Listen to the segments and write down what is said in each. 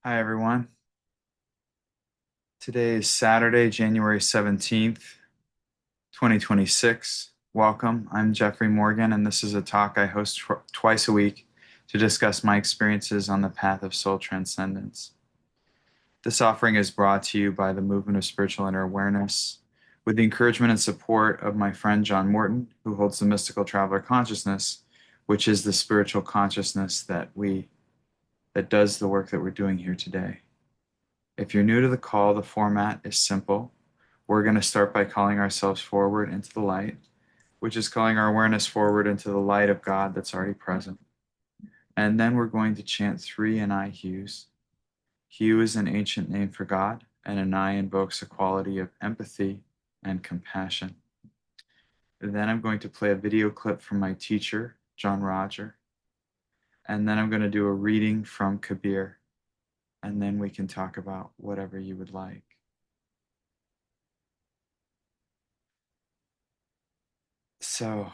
Hi, everyone. Today is Saturday, January 17th, 2026. Welcome. I'm Jeffrey Morgan, and this is a talk I host twice a week to discuss my experiences on the path of soul transcendence. This offering is brought to you by the Movement of Spiritual Inner Awareness with the encouragement and support of my friend John Morton, who holds the Mystical Traveler Consciousness, which is the spiritual consciousness that does the work that we're doing here today. If you're new to the call, the format is simple. We're going to start by calling ourselves forward into the light, which is calling our awareness forward into the light of God that's already present. And then we're going to chant three Anai hues. Hue is an ancient name for God, and Anai invokes a quality of empathy and compassion. Then I'm going to play a video clip from my teacher, John Roger. And then I'm going to do a reading from Kabir. And then we can talk about whatever you would like. So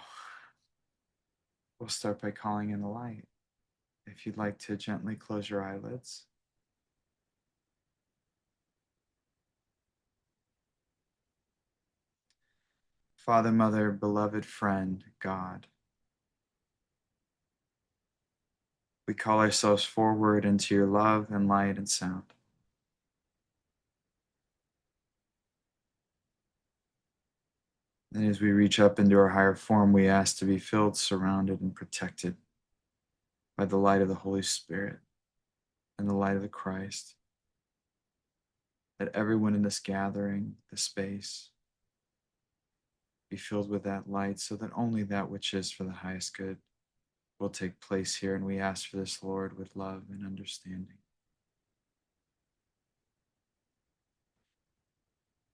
we'll start by calling in the light. If you'd like to gently close your eyelids. Father, Mother, beloved friend, God, we call ourselves forward into your love and light and sound. And as we reach up into our higher form, we ask to be filled, surrounded, and protected by the light of the Holy Spirit and the light of the Christ. That everyone in this gathering, the space, be filled with that light so that only that which is for the highest good will take place here. And we ask for this, Lord, with love and understanding.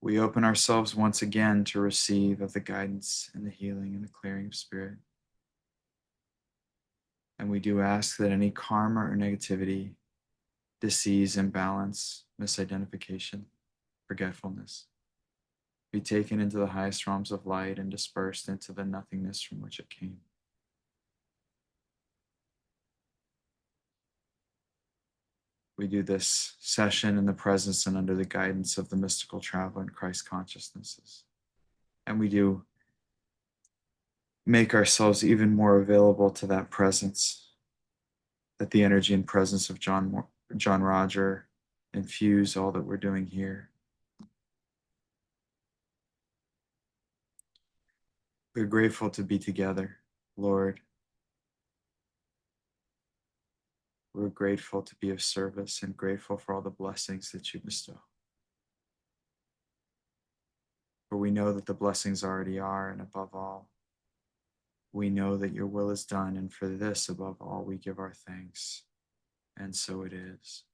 We open ourselves once again to receive of the guidance and the healing and the clearing of spirit. And we do ask that any karma or negativity, disease, imbalance, misidentification, forgetfulness, be taken into the highest realms of light and dispersed into the nothingness from which it came. We do this session in the presence and under the guidance of the mystical traveler and Christ consciousnesses. And we do make ourselves even more available to that presence, that the energy and presence of John Roger infuse all that we're doing here. We're grateful to be together, Lord. We're grateful to be of service and grateful for all the blessings that you bestow. For we know that the blessings already are, and above all, we know that your will is done, and for this, above all, we give our thanks. And so it is.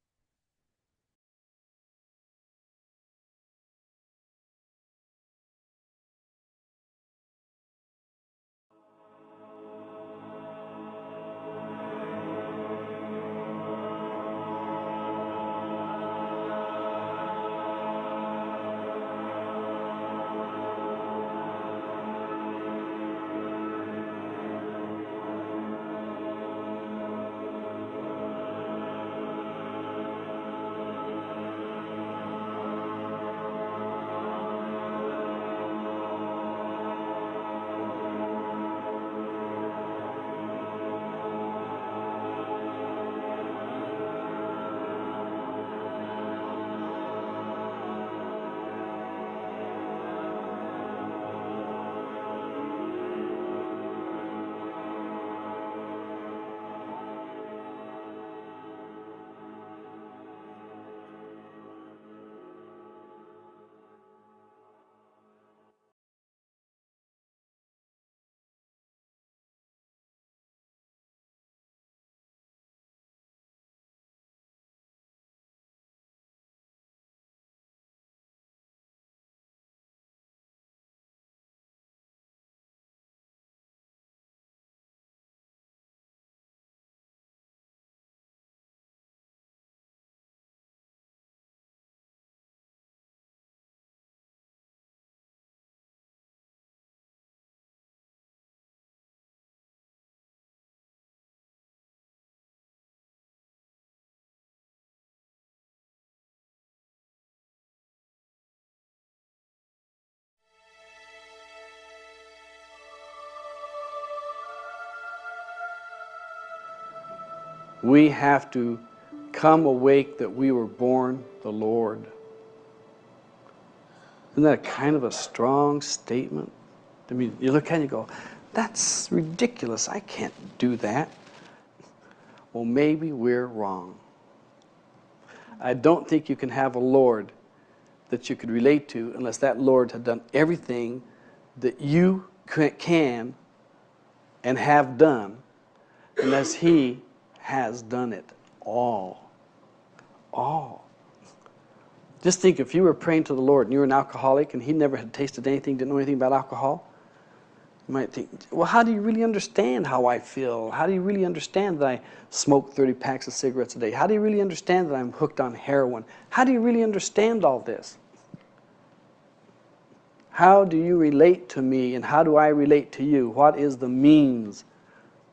We have to come awake that we were born the Lord. Isn't that kind of a strong statement? I mean, you look at it and you go, that's ridiculous. I can't do that. Well, maybe we're wrong. I don't think you can have a Lord that you could relate to unless that Lord had done everything that you can and have done, unless He has done it all. All. Just think, if you were praying to the Lord and you were an alcoholic and He never had tasted anything, didn't know anything about alcohol, you might think, well, how do you really understand how I feel? How do you really understand that I smoke 30 packs of cigarettes a day? How do you really understand that I'm hooked on heroin? How do you really understand all this? How do you relate to me and how do I relate to you? What is the means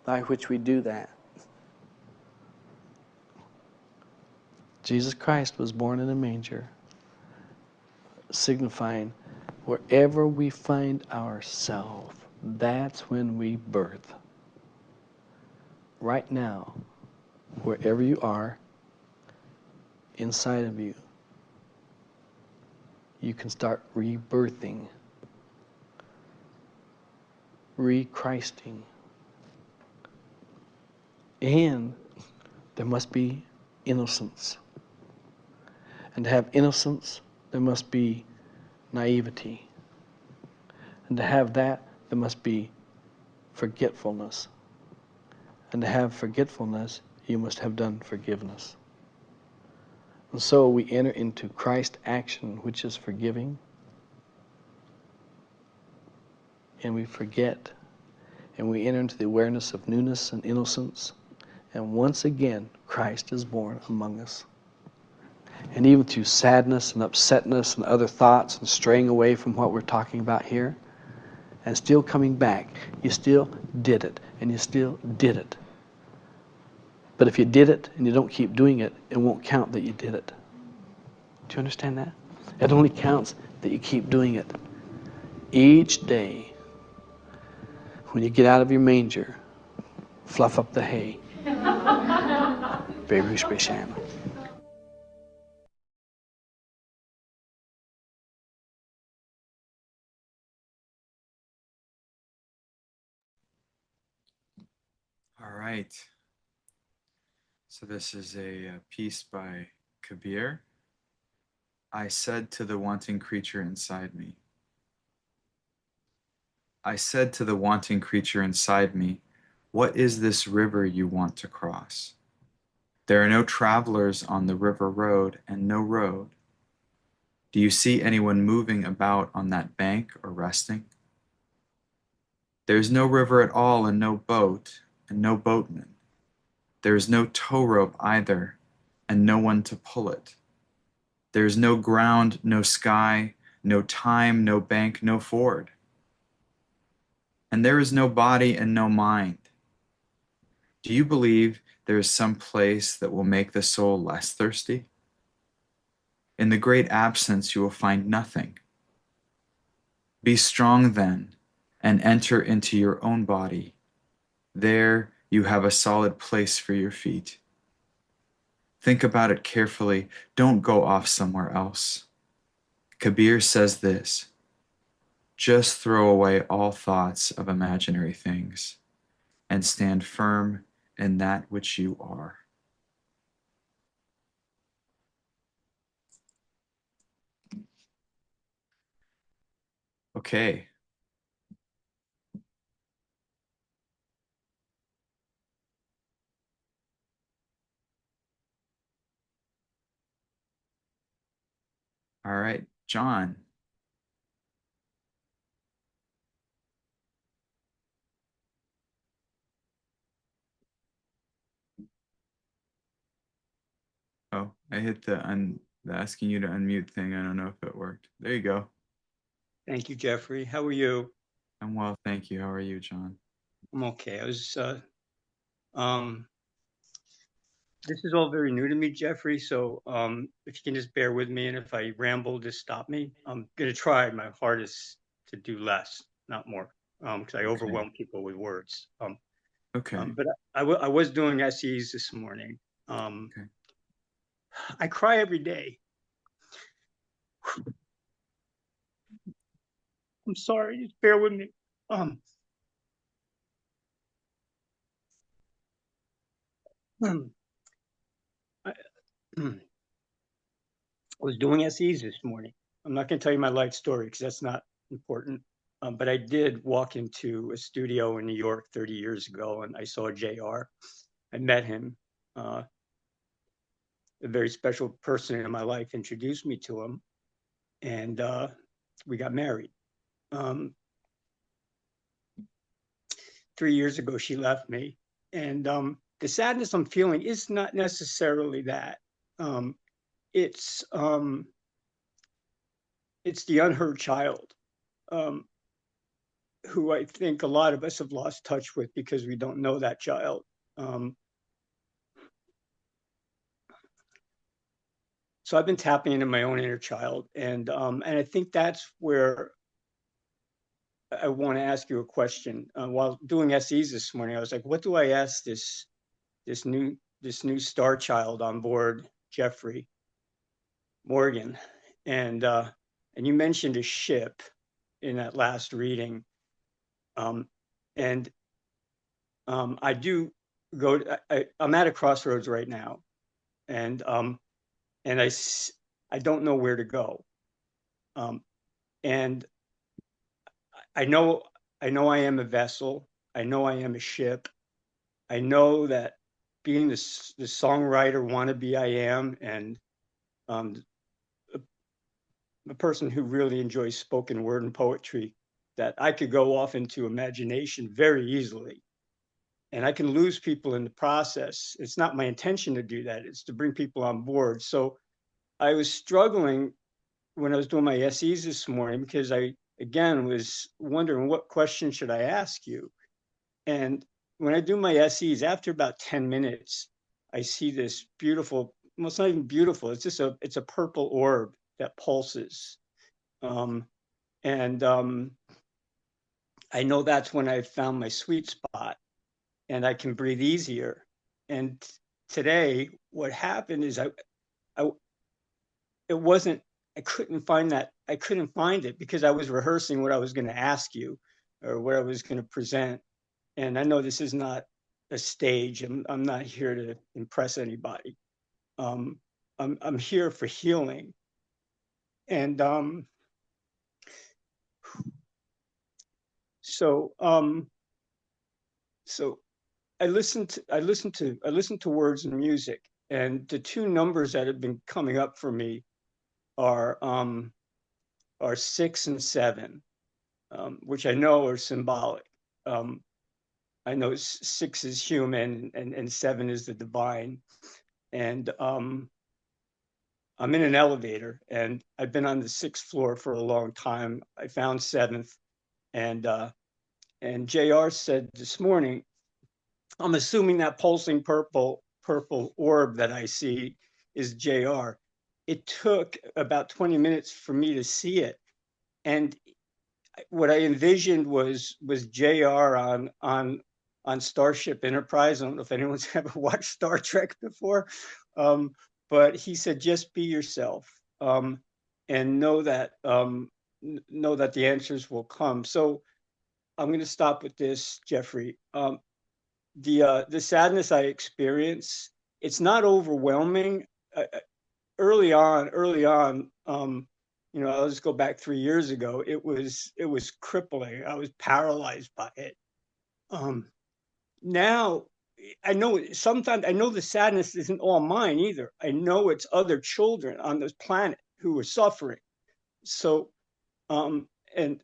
by which we do that? Jesus Christ was born in a manger, signifying wherever we find ourselves, that's when we birth. Right now, wherever you are, inside of you, you can start rebirthing, re-Christing. And there must be innocence. And to have innocence, there must be naivety. And to have that, there must be forgetfulness. And to have forgetfulness, you must have done forgiveness. And so we enter into Christ action, which is forgiving, and we forget, and we enter into the awareness of newness and innocence, and once again, Christ is born among us. And even through sadness and upsetness and other thoughts and straying away from what we're talking about here, and still coming back, you still did it, and you still did it. But if you did it and you don't keep doing it, it won't count that you did it. Do you understand that? It only counts that you keep doing it. Each day, when you get out of your manger, fluff up the hay. Berush B'Shem. All right. So this is a piece by Kabir. I said to the wanting creature inside me. I said to the wanting creature inside me, what is this river you want to cross? There are no travelers on the river road and no road. Do you see anyone moving about on that bank or resting? There is no river at all and no boat and no boatman. There is no tow rope either and no one to pull it. There is no ground, no sky, no time, no bank, no ford. And there is no body and no mind. Do you believe there is some place that will make the soul less thirsty? In the great absence you will find nothing. Be strong then, and enter into your own body. There you have a solid place for your feet. Think about it carefully. Don't go off somewhere else. Kabir says this, just throw away all thoughts of imaginary things and stand firm in that which you are. Okay. All right, John. Oh, I hit the asking you to unmute thing. I don't know if it worked. There you go. Thank you, Jeffrey. How are you? I'm well, thank you. How are you, John? I'm okay. This is all very new to me, Jeffrey. So, if you can just bear with me, and if I ramble, just stop me. I'm gonna try my hardest to do less, not more, because I overwhelm people with words. Okay. But I was doing SEs this morning. Okay. I cry every day. I'm sorry, just bear with me. Um, I, I was doing SEs this morning. I'm not going to tell you my life story because that's not important. But I did walk into a studio in New York 30 years ago, and I saw JR. I met him. Uh, a very special person in my life introduced me to him, and we got married. Um, 3 years ago, she left me, and the sadness I'm feeling is not necessarily that. Um, it's um, it's the unheard child, um, who I think a lot of us have lost touch with because we don't know that child. Um, so I've been tapping into my own inner child, and I think that's where I want to ask you a question. While doing SEs this morning, I was like, what do I ask this new star child on board, Jeffrey Morgan? And and you mentioned a ship in that last reading, um, and I do go. I'm at a crossroads right now, and and I don't know where to go. Um, and I know I am a vessel. I know I am a ship. I know that being the songwriter wannabe I am, and um, a, a person who really enjoys spoken word and poetry, that I could go off into imagination very easily, and I can lose people in the process. It's not my intention to do that. It's to bring people on board. So I was struggling when I was doing my SEs this morning because I again was wondering what question should I ask you. And when I do my SEs, after about 10 minutes, I see this beautiful, well, it's not even beautiful, it's a purple orb that pulses. Um, and I know that's when I found my sweet spot and I can breathe easier. And today, what happened is I it wasn't, I couldn't find it because I was rehearsing what I was going to ask you or what I was going to present. And I know this is not a stage. I'm not here to impress anybody. Um, I'm here for healing. And so so I listened to words and music, and the two numbers that have been coming up for me are um, are 6 and 7, which I know are symbolic. Um, I know 6 is human and 7 is the divine. And I'm in an elevator and I've been on the 6th floor for a long time. I found 7th, and JR said this morning, I'm assuming that pulsing purple orb that I see is JR. It took about 20 minutes for me to see it. And what I envisioned was JR on Starship Enterprise. I don't know if anyone's ever watched Star Trek before, um, but he said, "Just be yourself, and know that the answers will come." So I'm going to stop with this, Jeffrey. The sadness I experience, it's not overwhelming. Early on, I'll just go back 3 years ago. It was crippling. I was paralyzed by it. Um, Now I know sometimes I know the sadness isn't all mine either. I know it's other children on this planet who are suffering. So, um, and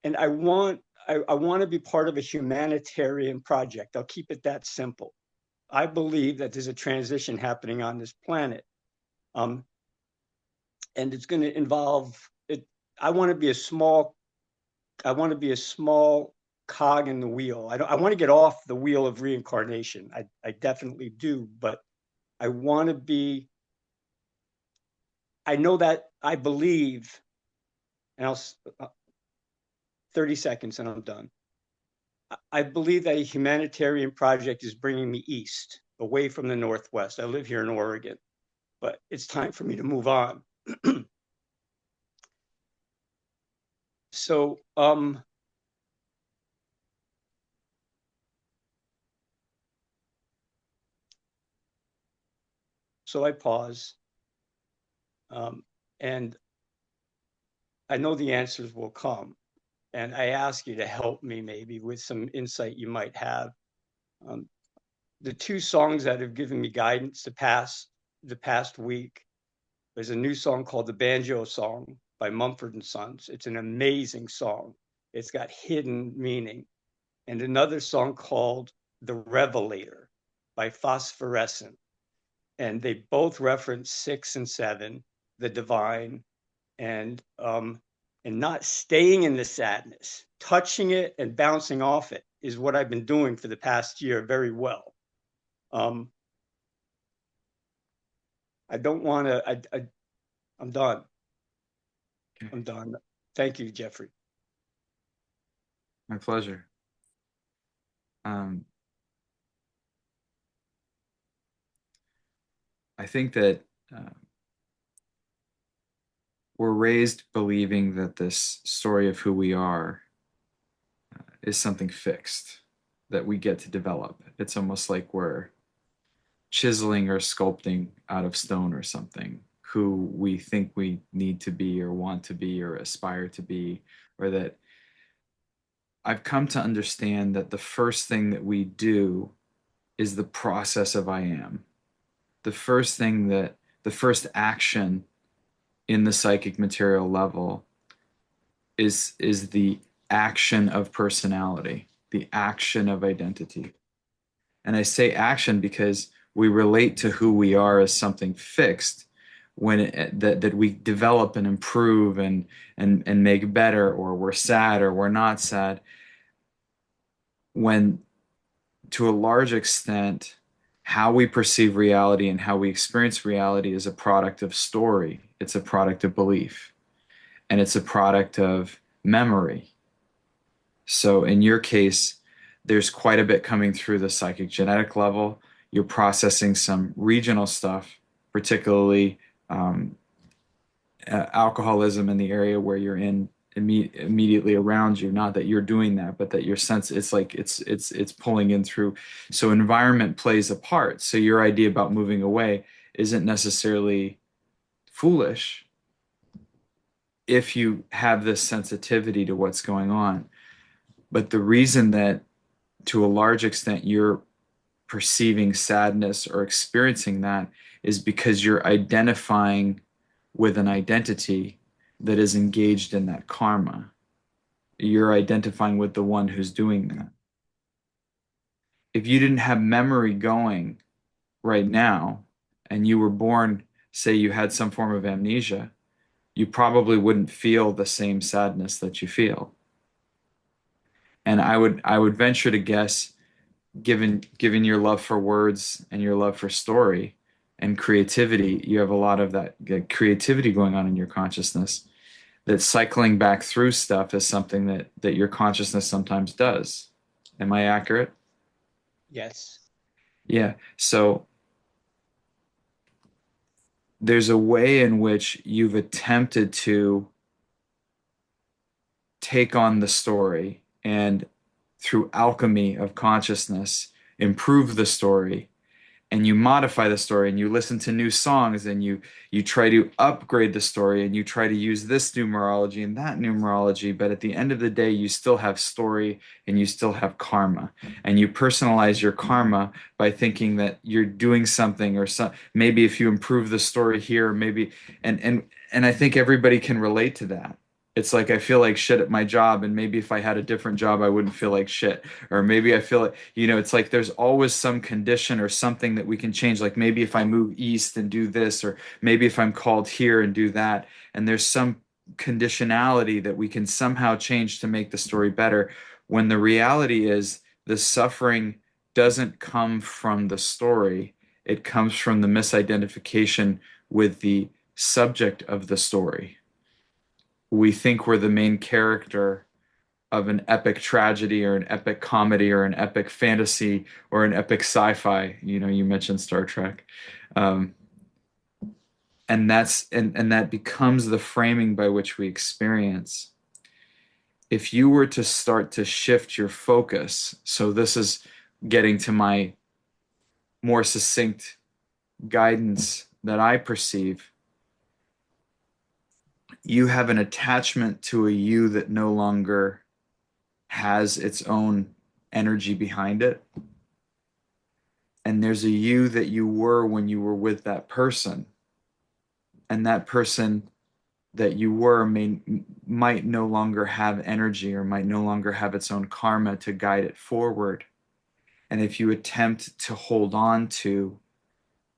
I want to be part of a humanitarian project. I'll keep it that simple. I believe that there's a transition happening on this planet. Um, and it's going to involve it. I want to be a small. I want to be a small cog in the wheel. I want to get off the wheel of reincarnation. I definitely do, but I want to be. I know that I believe, and I'll 30 seconds and I'm done. I believe that a humanitarian project is bringing me east, away from the Northwest. I live here in Oregon, but it's time for me to move on. So, so I pause, and I know the answers will come. And I ask you to help me maybe with some insight you might have. Um, the two songs that have given me guidance the past week. There's a new song called The Banjo Song by Mumford and Sons. It's an amazing song. It's got hidden meaning. And another song called The Revelator by Phosphorescent. And they both reference 6 and 7, the divine, and not staying in the sadness, touching it and bouncing off it is what I've been doing for the past year very well. I don't want to. I'm done. Okay. I'm done. Thank you, Jeffrey. My pleasure. Um, I think that uh, we're raised believing that this story of who we are is something fixed that we get to develop. It's almost like we're chiseling or sculpting out of stone or something who we think we need to be or want to be or aspire to be, or that I've come to understand that the first thing that we do is the process of I am. The first action in the psychic material level is the action of personality, the action of identity. And I say action because we relate to who we are as something fixed when that we develop and improve and make better, or we're sad or we're not sad, when to a large extent how we perceive reality and how we experience reality is a product of story. It's a product of belief, and it's a product of memory. So in your case, there's quite a bit coming through the psychic genetic level. You're processing some regional stuff, particularly um, alcoholism in the area where you're in immediately around you. Not that you're doing that, but that your sense it's like it's pulling in through. So environment plays a part. So your idea about moving away isn't necessarily foolish if you have this sensitivity to what's going on. But the reason that to a large extent you're perceiving sadness or experiencing that is because you're identifying with an identity that is engaged in that karma. You're identifying with the one who's doing that. If you didn't have memory going right now and you were born, say you had some form of amnesia, you probably wouldn't feel the same sadness that you feel. And I would venture to guess, given your love for words and your love for story and creativity, you have a lot of that creativity going on in your consciousness, that cycling back through stuff is something that your consciousness sometimes does. Am I accurate? Yes. Yeah. So there's a way in which you've attempted to take on the story and through alchemy of consciousness improve the story, and you modify the story and you listen to new songs and you try to upgrade the story and you try to use this numerology and that numerology, but at the end of the day you still have story and you still have karma, and you personalize your karma by thinking that you're doing something, or maybe if you improve the story here maybe, and I think everybody can relate to that. It's like I feel like shit at my job, and maybe if I had a different job, I wouldn't feel like shit. Or maybe I feel like, it's like there's always some condition or something that we can change. Like maybe if I move east and do this, or maybe if I'm called here and do that. And there's some conditionality that we can somehow change to make the story better. When the reality is the suffering doesn't come from the story, it comes from the misidentification with the subject of the story. We think we're the main character of an epic tragedy or an epic comedy or an epic fantasy or an epic sci-fi. You know, you mentioned Star Trek. Um, and that becomes the framing by which we experience. If you were to start to shift your focus, so this is getting to my more succinct guidance that I perceive, you have an attachment to a you that no longer has its own energy behind it. And there's a you that you were when you were with that person. And that person that you were might no longer have energy or might no longer have its own karma to guide it forward. And if you attempt to hold on to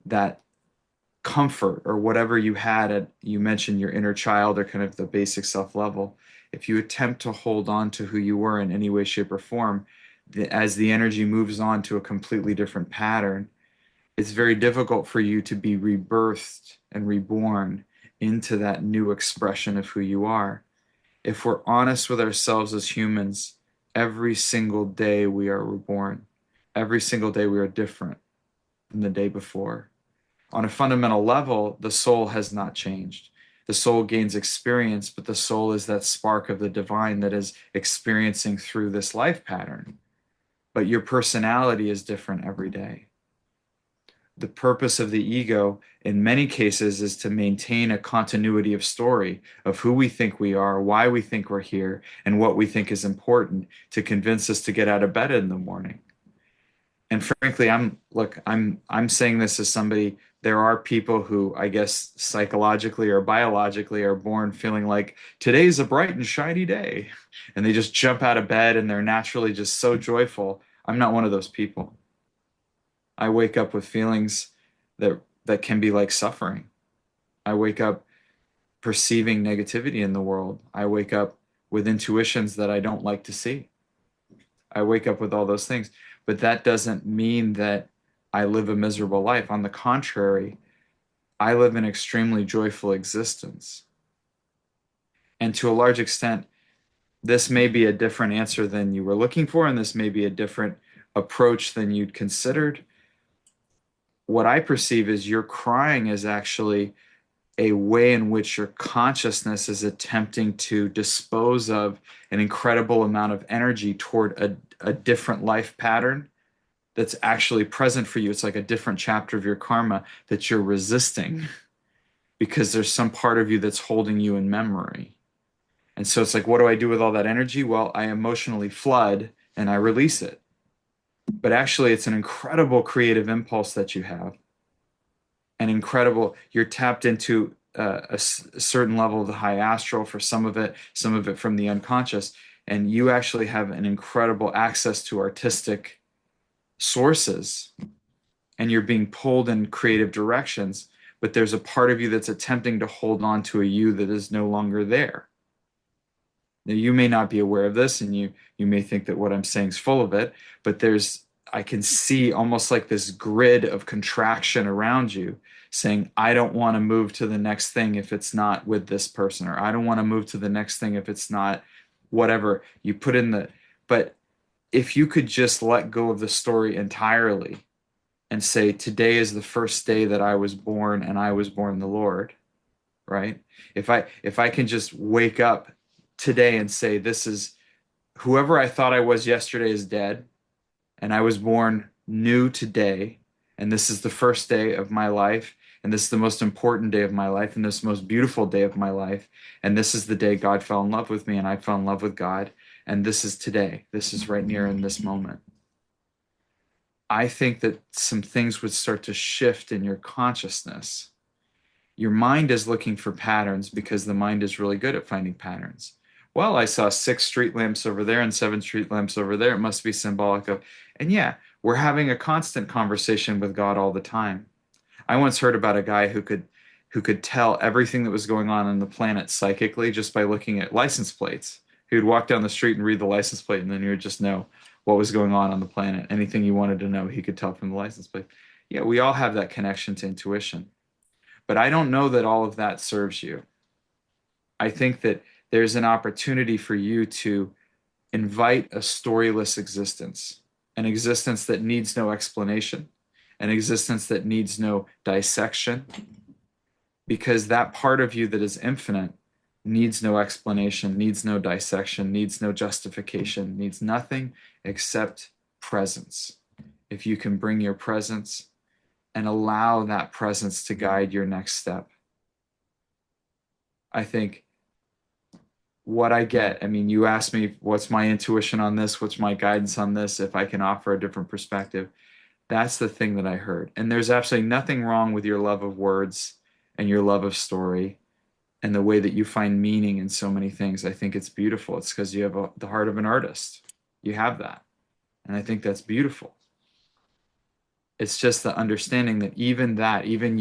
that comfort or whatever you had at, you mentioned your inner child or kind of the basic self level, if you attempt to hold on to who you were in any way, shape, or form, as the energy moves on to a completely different pattern, it's very difficult for you to be rebirthed and reborn into that new expression of who you are. If we're honest with ourselves as humans, every single day we are reborn. Every single day we are different than the day before. On a fundamental level, the soul has not changed. The soul gains experience, but the soul is that spark of the divine that is experiencing through this life pattern. But your personality is different every day. The purpose of the ego, in many cases, is to maintain a continuity of story of who we think we are, why we think we're here, and what we think is important to convince us to get out of bed in the morning. And frankly, I'm saying this as somebody, there are people who I guess psychologically or biologically are born feeling like today's a bright and shiny day. And they just jump out of bed and they're naturally just so joyful. I'm not one of those people. I wake up with feelings that can be like suffering. I wake up perceiving negativity in the world. I wake up with intuitions that I don't like to see. I wake up with all those things. But that doesn't mean that I live a miserable life. On the contrary, I live an extremely joyful existence. And to a large extent, this may be a different answer than you were looking for, and this may be a different approach than you'd considered. What I perceive is your crying is actually a way in which your consciousness is attempting to dispose of an incredible amount of energy toward a different life pattern that's actually present for you. It's like a different chapter of your karma that you're resisting because there's some part of you that's holding you in memory. And so it's like, what do I do with all that energy? Well, I emotionally flood and I release it. But actually, it's an incredible creative impulse that you have. An incredible, you're tapped into a certain level of the high astral for some of it from the unconscious. And you actually have an incredible access to artistic sources and you're being pulled in creative directions, but there's a part of you that's attempting to hold on to a you that is no longer there. Now, you may not be aware of this, and you may think that what I'm saying is full of it, but I can see almost like this grid of contraction around you saying, I don't want to move to the next thing if it's not with this person, or I don't want to move to the next thing if it's not whatever you put in but if you could just let go of the story entirely and say, today is the first day that I was born and I was born in the Lord, right? If I can just wake up today and say, this is whoever I thought I was yesterday is dead and I was born new today and this is the first day of my life and this is the most important day of my life and this is the most beautiful day of my life and this is the day God fell in love with me and I fell in love with God and this is today. This is right near in this moment. I think that some things would start to shift in your consciousness. Your mind is looking for patterns because the mind is really good at finding patterns. Well, I saw 6 street lamps over there and 7 street lamps over there. It must be symbolic of, and yeah, we're having a constant conversation with God all the time. I once heard about a guy who could tell everything that was going on the planet psychically just by looking at license plates. He would walk down the street and read the license plate, and then you would just know what was going on the planet. Anything you wanted to know, he could tell from the license plate. Yeah, we all have that connection to intuition. But I don't know that all of that serves you. I think that there's an opportunity for you to invite a storyless existence, an existence that needs no explanation, an existence that needs no dissection, because that part of you that is infinite needs no explanation, needs no dissection, needs no justification, needs nothing except presence. If you can bring your presence and allow that presence to guide your next step, I think what I get, I mean, you asked me, what's my intuition on this? What's my guidance on this? If I can offer a different perspective, that's the thing that I heard. And there's absolutely nothing wrong with your love of words and your love of story and the way that you find meaning in so many things. I think it's beautiful. It's because you have the heart of an artist. You have that. And I think that's beautiful. It's just the understanding that even that, even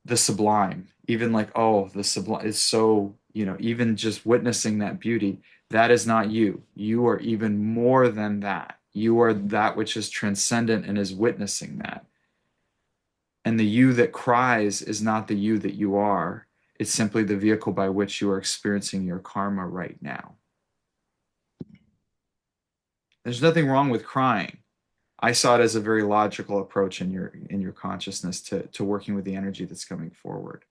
the sublime, even like, oh, the sublime is so, even just witnessing that beauty, that is not you. You are even more than that. You are that which is transcendent and is witnessing that. And the you that cries is not the you that you are. It's simply the vehicle by which you are experiencing your karma right now. There's nothing wrong with crying. I saw it as a very logical approach in your consciousness to working with the energy that's coming forward.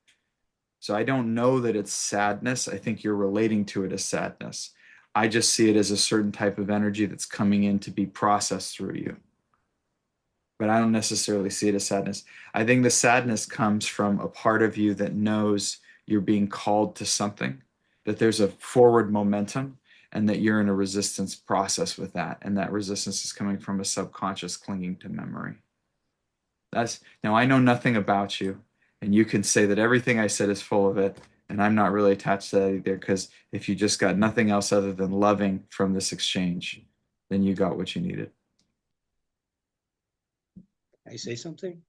So I don't know that it's sadness. I think you're relating to it as sadness. I just see it as a certain type of energy that's coming in to be processed through you. But I don't necessarily see it as sadness. I think the sadness comes from a part of you that knows you're being called to something, that there's a forward momentum, and that you're in a resistance process with that. And that resistance is coming from a subconscious clinging to memory. Now I know nothing about you, and you can say that everything I said is full of it, and I'm not really attached to that either, because if you just got nothing else other than loving from this exchange, then you got what you needed. Can I say something?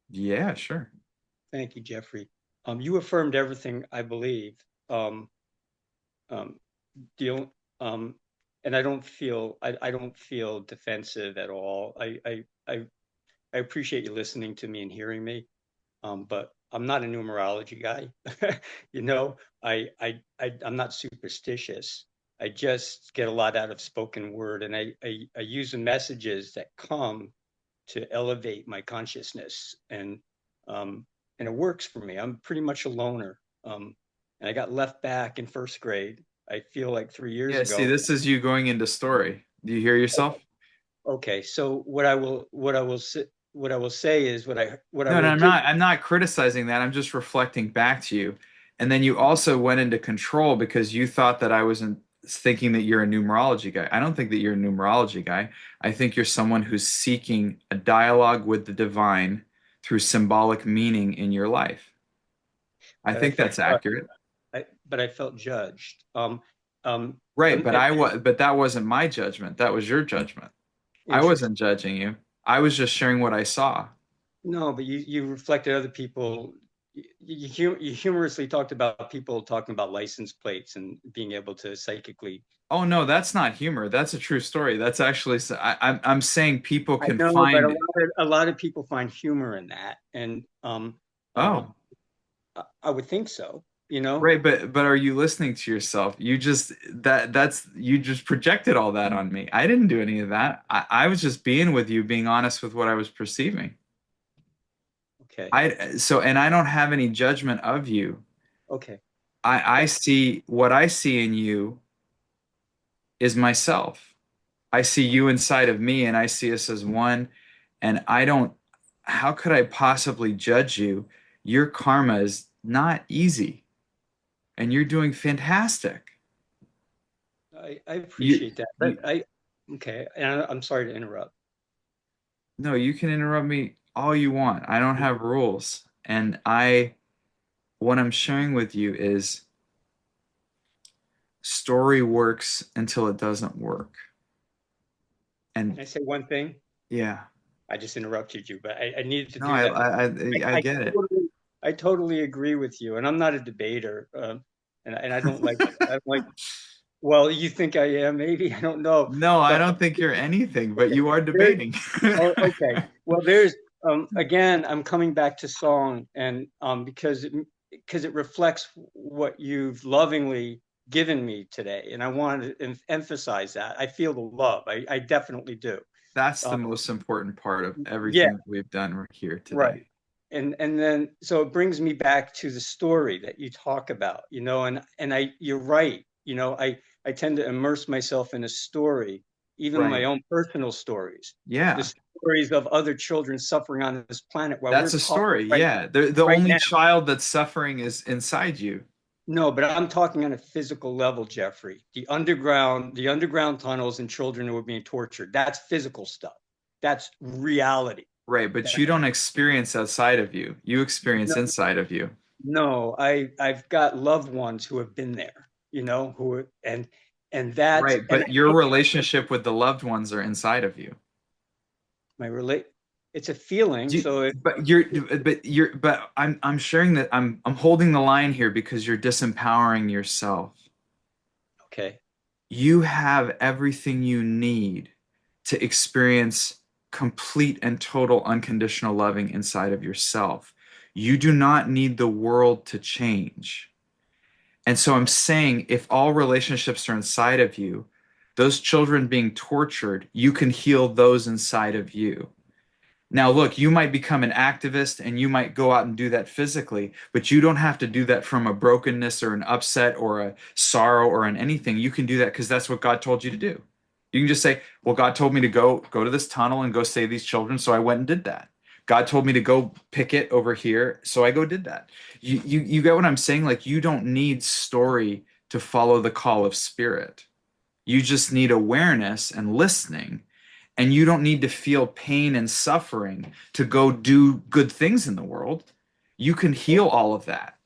Yeah, sure. Thank you, Jeffrey. You affirmed everything I believe. Um, um, deal, and I don't feel defensive at all. I appreciate you listening to me and hearing me. But I'm not a numerology guy. You know, I'm not superstitious. I just get a lot out of spoken word, and I use the messages that come to elevate my consciousness, um, and it works for me. I'm pretty much a loner, and I got left back in first grade. I feel like 3 years Yeah, see, ago. this is you going into story. Do you hear yourself? Okay, so what I will say is what I No, no, will I'm give. not. I'm not criticizing that. I'm just reflecting back to you. And then you also went into control because you thought that I wasn't thinking that you're a numerology guy. I don't think that you're a numerology guy. I think you're someone who's seeking a dialogue with the divine through symbolic meaning in your life. I But I think felt that's accurate. but I felt judged. Right, And, but and, but that wasn't my judgment. That was your judgment. I Interesting. wasn't judging you. I was just sharing what I saw. No, but you reflected other people. You humorously talked about people talking about license plates and being able to psychically. Oh no, that's not humor. That's a true story. That's actually I'm saying people I can know, but find. a lot of people find humor in that, and Oh, I would think so. You know, right, but are you listening to yourself? You just that's you just projected all that on me. I didn't do any of that. I was just being with you, being honest with what I was perceiving. okay, And I don't have any judgment of you. okay, I see what I see in you is myself. I see you inside of me and I see us as one. And I don't, how could I possibly judge you? Your karma is not easy and you're doing fantastic. I You, appreciate that, but you, okay, and I'm sorry to interrupt. no, you can interrupt me all you want. I don't have rules. And what I'm sharing with you is story works until it doesn't work. Can And I say one thing? yeah, I just interrupted you, but I needed to no, do that. I get it. I totally agree with you, and I'm not a debater, and I don't like I don't like. Well, you think I am? Maybe I don't know, No, I but don't think you're anything, but okay, you are there's debating. okay. Well, there's again, I'm coming back to song, and because it reflects what you've lovingly given me today. And I want to emphasize that. I feel the love. I definitely do. That's the Um, most important part of yeah, everything that we've done here right. today. And then so it brings me back to the story that you talk about, and you're right. I tend to immerse myself in a story, even my Right. own personal stories, the Yeah. stories of other children suffering on this planet while That's we're a talking story. Yeah. The right only now. child that's suffering is inside you. No, but I'm talking on a physical level, Jeffrey. The underground tunnels and children who are being tortured. That's physical stuff. That's reality. Right, but That, you don't experience outside of you. You experience no, inside of you. no, I've got loved ones who have been there, and that's Right, and but your relationship with the loved ones are inside of you. my relate. It's a feeling. Do you- So but I'm sharing that I'm holding the line here because you're disempowering yourself. okay. You have everything you need to experience complete and total unconditional loving inside of yourself. You do not need the world to change. And so I'm saying if all relationships are inside of you, those children being tortured, you can heal those inside of you. Now, look, you might become an activist and you might go out and do that physically, but you don't have to do that from a brokenness or an upset or a sorrow or an anything. You can do that because that's what God told you to do. You can just say, "Well, God told me to go to this tunnel and go save these children, so I went and did that. God told me to go picket over here, so I go did that." You get what I'm saying? Like you don't need story to follow the call of spirit. You just need awareness and listening, and you don't need to feel pain and suffering to go do good things in the world. You can heal all of that.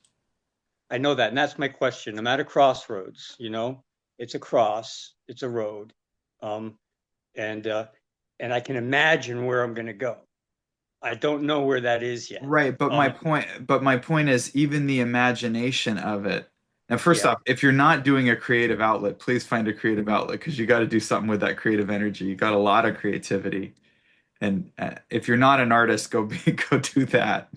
I know that, and that's my question. I'm at a crossroads. It's a cross. It's a road, um, and uh, and I can imagine where I'm going to go. I don't know where that is yet. Right, Um, but my point is even the imagination of it. Now, first yeah, off, if you're not doing a creative outlet, please find a creative outlet because you got to do something with that creative energy. You got a lot of creativity. And if you're not an artist, go do that.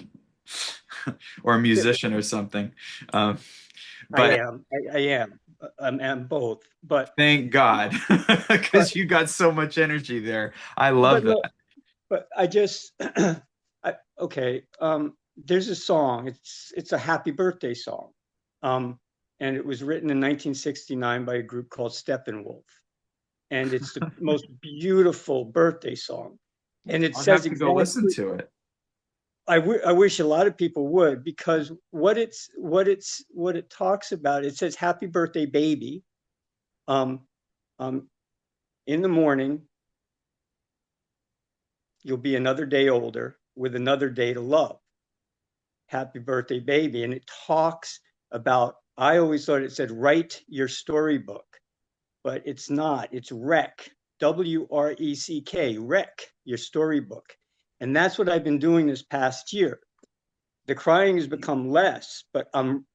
Or a musician or something. Um, I but am. I am. I'm both. thank God, But because you got so much energy there. I love but that. look, but I just okay. There's a song. It's a happy birthday song, um, and it was written in 1969 by a group called Steppenwolf, and it's the most beautiful birthday song, and it I'll says have to go listen exactly. to it. I wish a lot of people would, because what it talks about. It says "Happy birthday, baby." Um, um, in the morning, you'll be another day older with another day to love. Happy birthday, baby. And it talks about, I always thought it said, write your storybook, but it's not. It's wreck, WRECK, wreck your storybook. And that's what I've been doing this past year. The crying has become less, but I'm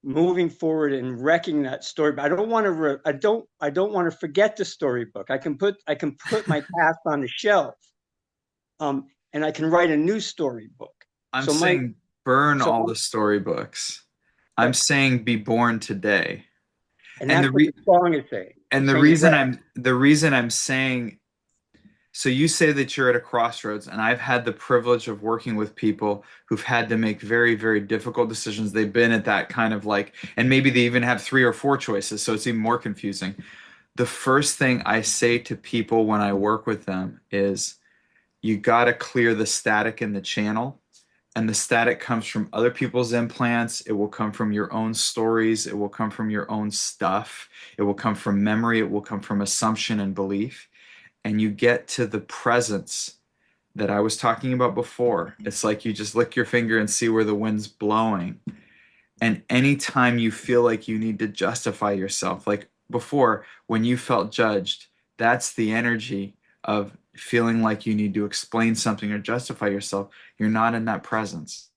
moving forward and wrecking that story. But I don't want to forget the storybook. I can put my past on the shelf, and I can write a new storybook. I'm So my saying burn so all the storybooks. I'm but saying be born today. and And the that's what re the song is saying. and It's saying wreck. the reason I'm saying so you say that you're at a crossroads, and I've had the privilege of working with people who've had to make very, very difficult decisions. They've been at that kind of like, and maybe they even have three or four choices, so it's even more confusing. The first thing I say to people when I work with them is you got to clear the static in the channel. And the static comes from other people's implants. It will come from your own stories. It will come from your own stuff. It will come from memory. It will come from assumption and belief. And you get to the presence that I was talking about before. It's like you just lick your finger and see where the wind's blowing. And anytime you feel like you need to justify yourself, like before, when you felt judged, that's the energy of feeling like you need to explain something or justify yourself. You're not in that presence.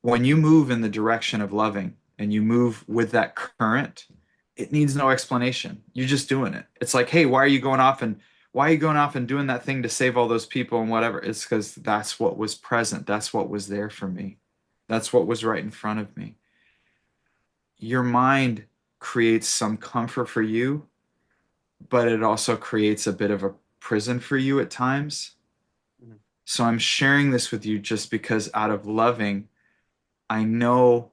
When you move in the direction of loving and you move with that current, it needs no explanation. You're just doing it. It's like, hey, why are you going off and doing that thing to save all those people and whatever? It's because that's what was present. That's what was there for me. That's what was right in front of me. your mind creates some comfort for you, but it also creates a bit of a prison for you at times. Mhm. So I'm sharing this with you just because out of loving, I know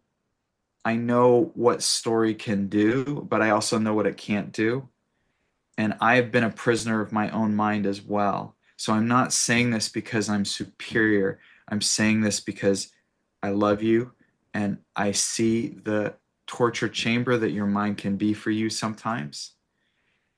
I know what story can do, but I also know what it can't do. And I've been a prisoner of my own mind as well. So I'm not saying this because I'm superior. I'm saying this because I love you and I see the torture chamber that your mind can be for you sometimes.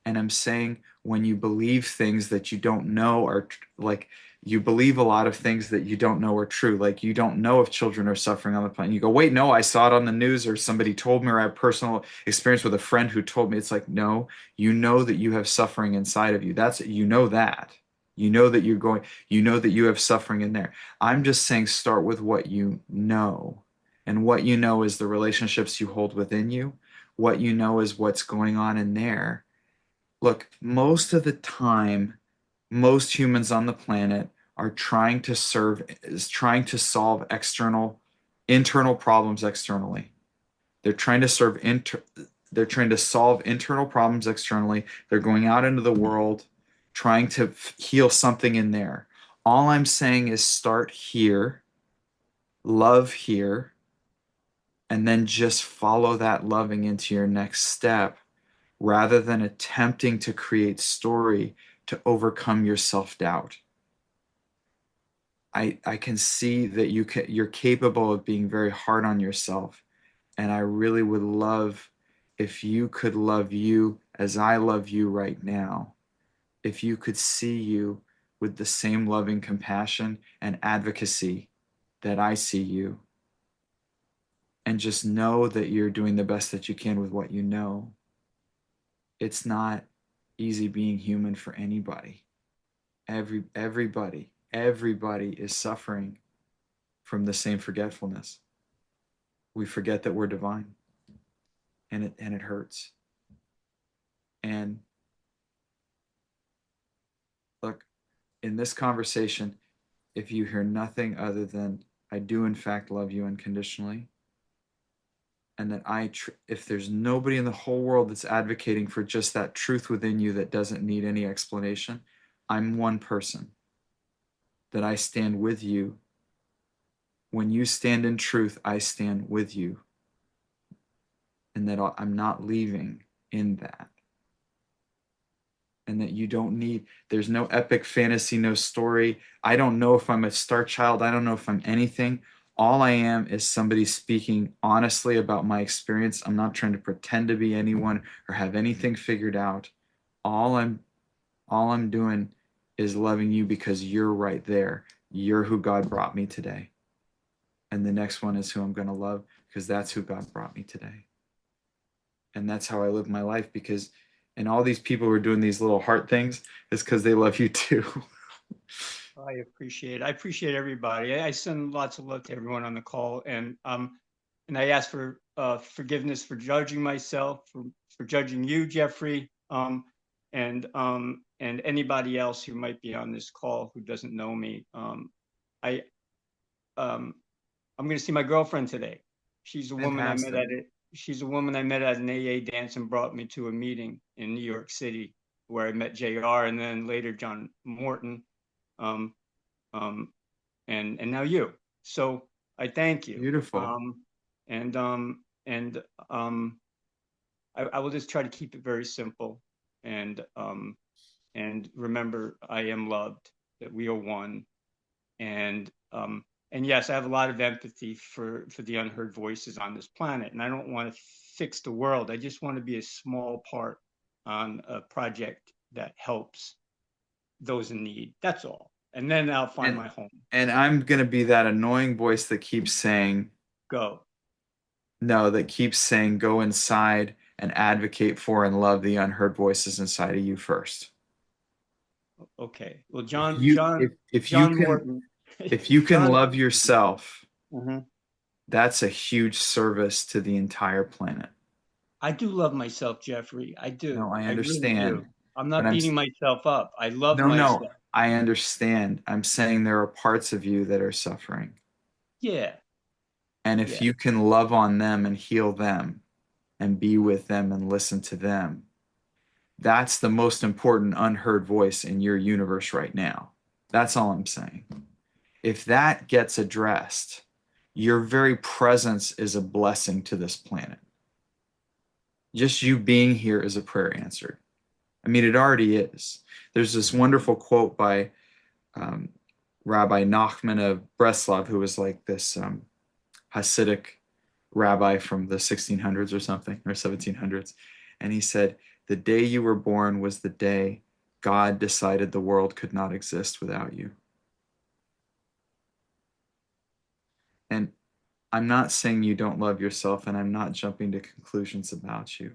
And I'm saying when you believe things that you don't know are like you believe a lot of things that you don't know are true. Like you don't know if children are suffering on the planet. You go, wait, no, I saw it on the news or somebody told me or I have personal experience with a friend who told me. It's like, no, you know that you have suffering inside of you. That's you know that. You know that you're going, you know that you have suffering in there. I'm just saying start with what you know. And what you know is the relationships you hold within you. What you know is what's going on in there. Look, most of the time, most humans on the planet are trying to solve internal problems externally. They're trying to they're trying to solve internal problems externally. They're going out into the world trying to heal something in there. All I'm saying is start here, love here, and then just follow that loving into your next step rather than attempting to create story to overcome your self-doubt. I can see that you're capable of being very hard on yourself. And I really would love if you could love you as I love you right now. If you could see you with the same loving compassion and advocacy that I see you, and just know that you're doing the best that you can with what you know. It's not easy being human for anybody. Everybody is suffering from the same forgetfulness. We forget that we're divine, and it hurts. And look, in this conversation, if you hear nothing other than I do in fact love you unconditionally, and that if there's nobody in the whole world that's advocating for just that truth within you that doesn't need any explanation, I'm one person. That I stand with you. When you stand in truth, I stand with you, and that I'm not leaving in that. And that you don't need, there's no epic fantasy, no story. I don't know if I'm a star child. I don't know if I'm anything. All I am is somebody speaking honestly about my experience. I'm not trying to pretend to be anyone or have anything figured out. All I'm all I'm doing is loving you because you're right there. You're who God brought me today. And the next one is who I'm going to love because that's who God brought me today. And that's how I live my life because and all these people who are doing these little heart things is because they love you too. I appreciate it. I appreciate everybody. I send lots of love to everyone on the call, and I ask for forgiveness for judging myself, for judging you, Jeffrey, and anybody else who might be on this call who doesn't know me. I um, I'm going to see my girlfriend today. She's a woman I met Fantastic. at it. She's a woman I met at an AA dance and brought me to a meeting in New York City where I met JR and then later John Morton. Um, um, and now you. So I thank you. Beautiful. And I will just try to keep it very simple and remember I am loved, that we are one. And and yes, I have a lot of empathy for the unheard voices on this planet. And I don't want to fix the world. I just want to be a small part on a project that helps those in need. That's all. And then I'll find And my home. and I'm gonna be that annoying voice that keeps saying Go. no, that keeps saying go inside and advocate for and love the unheard voices inside of you first. Okay. Well, If you John Morton, if you can John. love yourself, Mhm. that's a huge service to the entire planet. I do love myself, Jeffrey. I No, do. I I really understand. do. I'm But not beating myself up. I love no, myself. I understand. I'm saying there are parts of you that are suffering. Yeah. And if Yeah. you can love on them and heal them, and be with them and listen to them. That's the most important unheard voice in your universe right now. That's all I'm saying. If that gets addressed, your very presence is a blessing to this planet. Just you being here is a prayer answered. I mean, it already is. There's this wonderful quote by um, Rabbi Nachman of Breslov, who was like this Hasidic rabbi from the 1600s or something, or 1700s. And he said, "The day you were born was the day God decided the world could not exist without you." And I'm not saying you don't love yourself, and I'm not jumping to conclusions about you.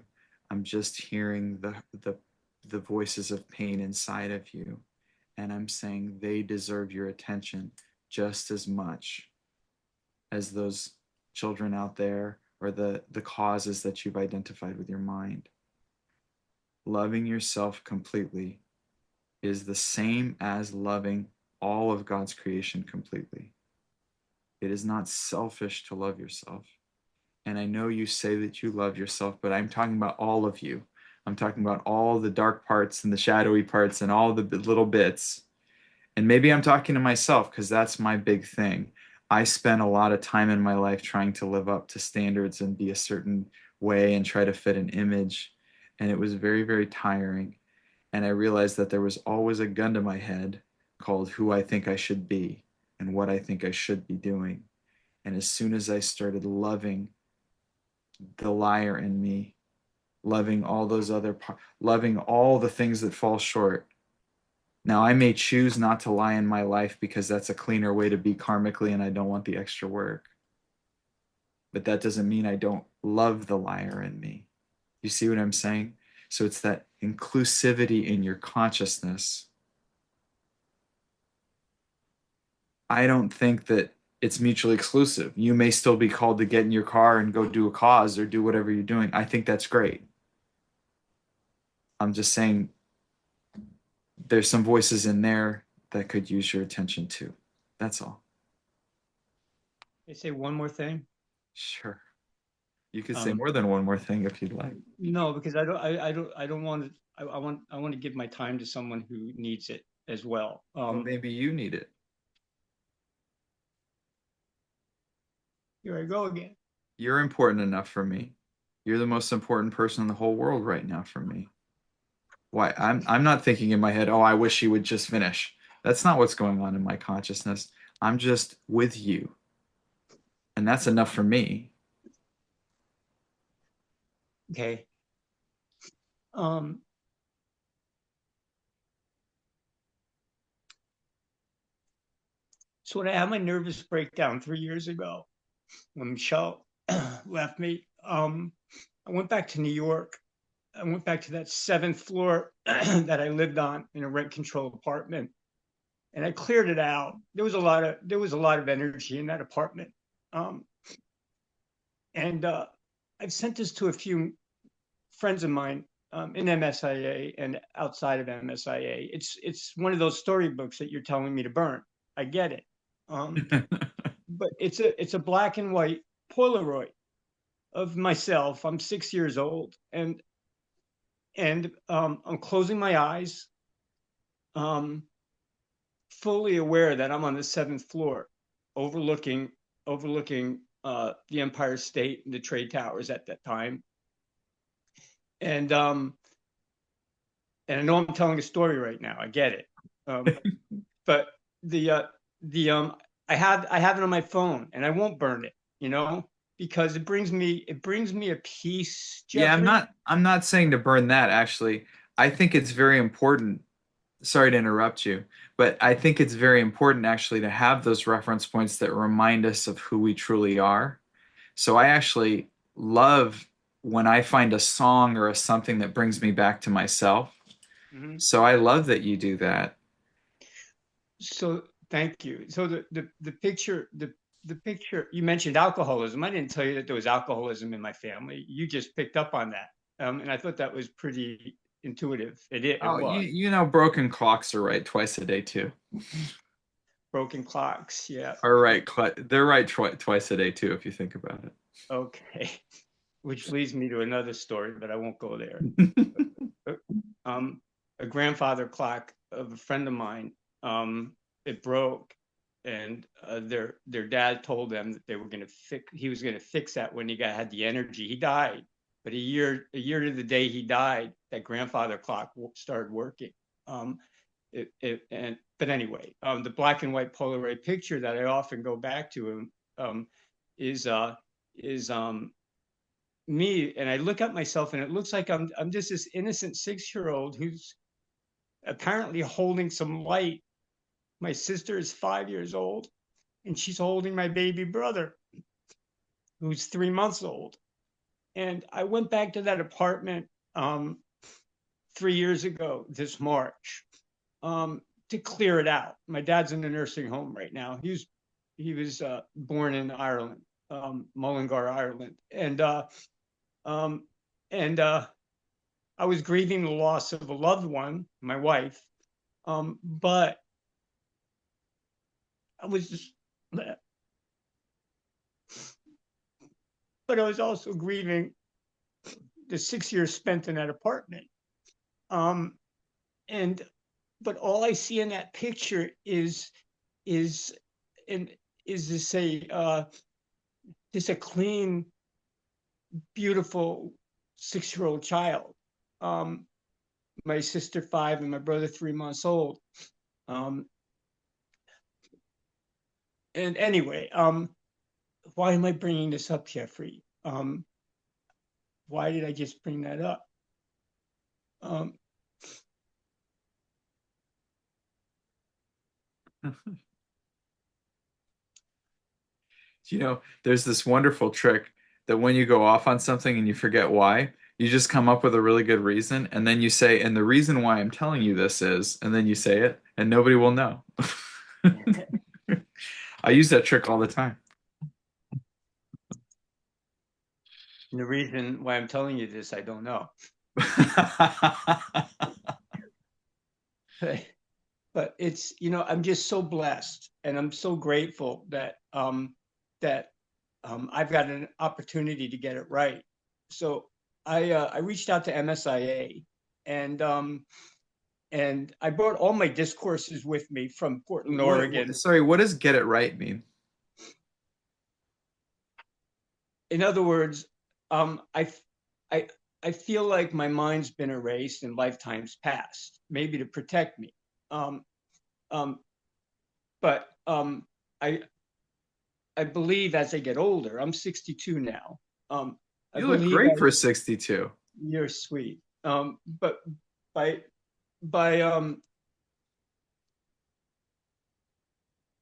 I'm just hearing the voices of pain inside of you, and I'm saying they deserve your attention just as much as those children out there or the causes that you've identified with your mind. Loving yourself completely is the same as loving all of God's creation completely. It is not selfish to love yourself. And I know you say that you love yourself, but I'm talking about all of you. I'm talking about all the dark parts and the shadowy parts and all the little bits. And maybe I'm talking to myself because that's my big thing. I spent a lot of time in my life trying to live up to standards and be a certain way and try to fit an image. And it was very, very tiring. And I realized that there was always a gun to my head called who I think I should be and what I think I should be doing. And as soon as I started loving the liar in me, loving all those loving all the things that fall short. Now, I may choose not to lie in my life because that's a cleaner way to be karmically and I don't want the extra work. But that doesn't mean I don't love the liar in me. You see what I'm saying? So it's that inclusivity in your consciousness. I don't think that it's mutually exclusive. You may still be called to get in your car and go do a cause or do whatever you're doing. I think that's great. I'm just saying there's some voices in there that could use your attention too. That's all. They say one more thing. Sure. You could say Um, more than one more thing if you'd like. no, because I don't want to. I want to give my time to someone who needs it as well. Well, maybe you need it. Here I go again. You're important enough for me. You're the most important person in the whole world right now for me. Why? I'm not thinking in my head, oh, I wish you would just finish. That's not what's going on in my consciousness. I'm just with you. And that's enough for me. Okay. Um, so when I had my nervous breakdown 3 years ago, when Michelle left me, I went back to New York. I went back to that seventh floor that I lived on in a rent controlled apartment, and I cleared it out. There was a lot of energy in that apartment, um, and I've sent this to a few friends of mine in MSIA and outside of MSIA. It's one of those storybooks that you're telling me to burn. I get it, but it's a black and white Polaroid of myself. I'm 6 years old, and I'm closing my eyes, um, fully aware that I'm on the seventh floor, overlooking the Empire State and the trade towers at that time, and and I know I'm telling a story right now. I get it, but the the I have it on my phone, and I won't burn it, because it brings me a peace, Yeah, Jeffrey. I'm not saying to burn that actually. I think it's very important. Sorry to interrupt you, but I think it's very important actually to have those reference points that remind us of who we truly are. So I actually love when I find a song or a something that brings me back to myself. Mhm. So I love that you do that. So thank you. So the picture you mentioned alcoholism. I didn't tell you that there was alcoholism in my family. You just picked up on that, and I thought that was pretty intuitive. It Oh, was you know, broken clocks are right twice a day too. broken clocks. Yeah. Are right, they're right twice a day too if you think about it. Okay. which leads me to another story, but I won't go there. A grandfather clock of a friend of mine, it broke, and their dad told them that they were going to fix. He was going to fix that when had the energy. He died, but a year to the day he died, that grandfather clock started working. But anyway, the black and white Polaroid picture that I often go back to is me, and I look at myself, and it looks like I'm just this innocent 6-year-old who's apparently holding some light. My sister is 5 years old, and she's holding my baby brother, who's 3 months old. And I went back to that apartment 3 years ago this March to clear it out. My dad's in a nursing home right now. He was born in Ireland, Mullingar, Ireland, and I was grieving the loss of a loved one, my wife, but I was just, but I was also grieving the 6 years spent in that apartment. And but all I see in that picture is this a clean, beautiful 6-year-old child. My sister 5 and my brother 3 months old. And anyway, why am I bringing this up, Jeffrey? Why did I just bring that up? There's this wonderful trick that when you go off on something and you forget why, you just come up with a really good reason, and then you say, and the reason why I'm telling you this is, and then you say it, and nobody will know. I use that trick all the time. The reason why I'm telling you this, I don't know. But it's, I'm just so blessed, and I'm so grateful that I've got an opportunity to get it right. So I reached out to MSIA, and I brought all my discourses with me from Portland, Oregon. Sorry, what does get it right mean? In other words, I feel like my mind's been erased in lifetimes past, maybe to protect me. But I believe as I get older, I'm 62 now. You look great for 62. You're sweet. But by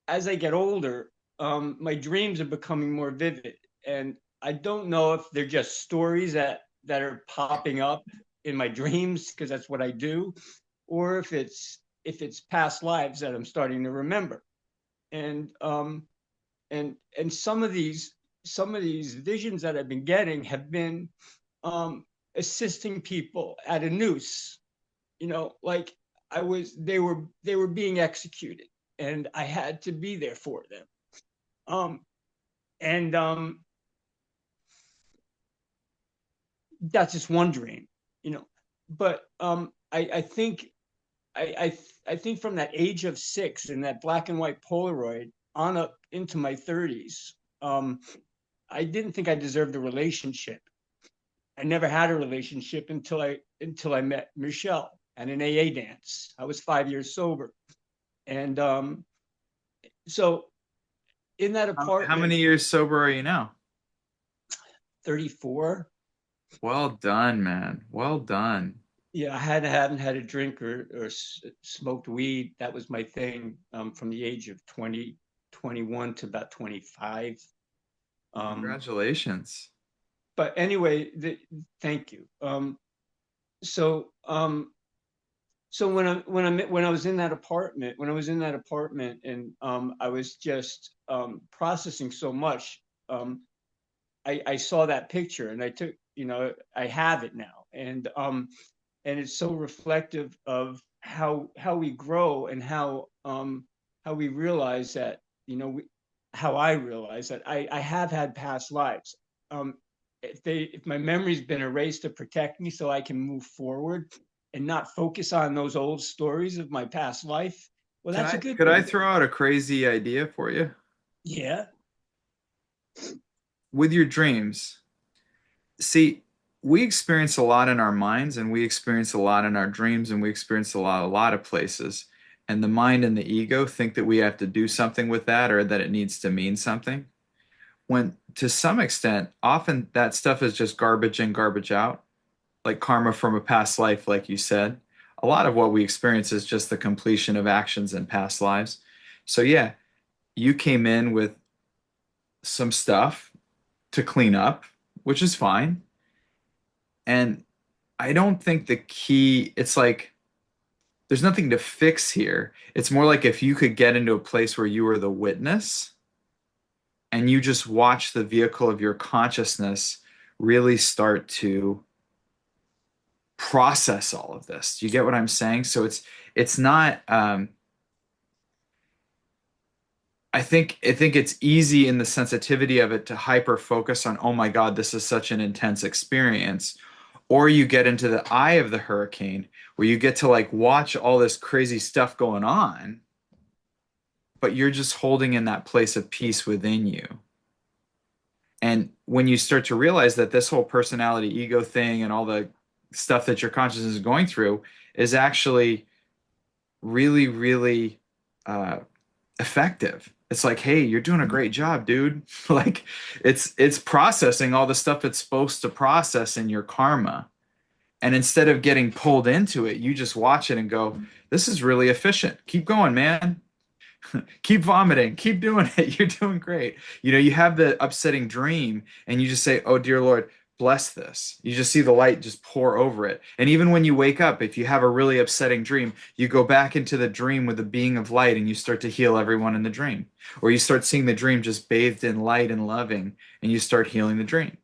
as I get older, my dreams are becoming more vivid, and I don't know if they're just stories that are popping up in my dreams because that's what I do, or if it's past lives that I'm starting to remember. And some of these visions that I've been getting have been assisting people at a noose, like they were being executed, and I had to be there for them. That's just one dream, but I think from that age of 6 in that black and white Polaroid on up into my 30s, I didn't think I deserved a relationship. I never had a relationship until I met Michelle at an AA dance. I was 5 years sober, and so in that apartment. How many years sober are you now? 34. Well done, man. Well done. Yeah, I haven't had a drink or smoked weed. That was my thing from the age of 21 to about 25. Congratulations. But anyway, thank you. So when I was in that apartment, and I was just processing so much, I saw that picture, and I took, I have it now, and it's so reflective of how we grow, and how we realize that, how I realize that I have had past lives. if my memory's been erased to protect me so I can move forward and not focus on those old stories of my past life, well, Can that's a I good could I thing. throw out a crazy idea for you? Yeah. With your dreams, see, we experience a lot in our minds and we experience a lot in our dreams and we experience a lot of places. And the mind and the ego think that we have to do something with that or that it needs to mean something. When to some extent, often that stuff is just garbage in, garbage out, like karma from a past life, like you said. A lot of what we experience is just the completion of actions in past lives. So, yeah, you came in with some stuff to clean up, which is fine. And I don't think the key, it's like there's nothing to fix here. It's more like if you could get into a place where you were the witness and you just watch the vehicle of your consciousness really start to process all of this. Do you get what I'm saying? So it's not I think it's easy in the sensitivity of it to hyper focus on, oh my God, this is such an intense experience. Or you get into the eye of the hurricane where you get to like watch all this crazy stuff going on, but you're just holding in that place of peace within you. And when you start to realize that this whole personality ego thing and all the stuff that your consciousness is going through is actually really, really uh, effective. It's like, hey, you're doing a great job, dude. Like it's processing all the stuff it's supposed to process in your karma. And instead of getting pulled into it, you just watch it and go, this is really efficient. Keep going, man. Keep vomiting. Keep doing it. You're doing great. You know, you have the upsetting dream and you just say, oh, dear Lord, bless this. You just see the light just pour over it. And even when you wake up, if you have a really upsetting dream, you go back into the dream with the being of light and you start to heal everyone in the dream. Or you start seeing the dream just bathed in light and loving and you start healing the dream.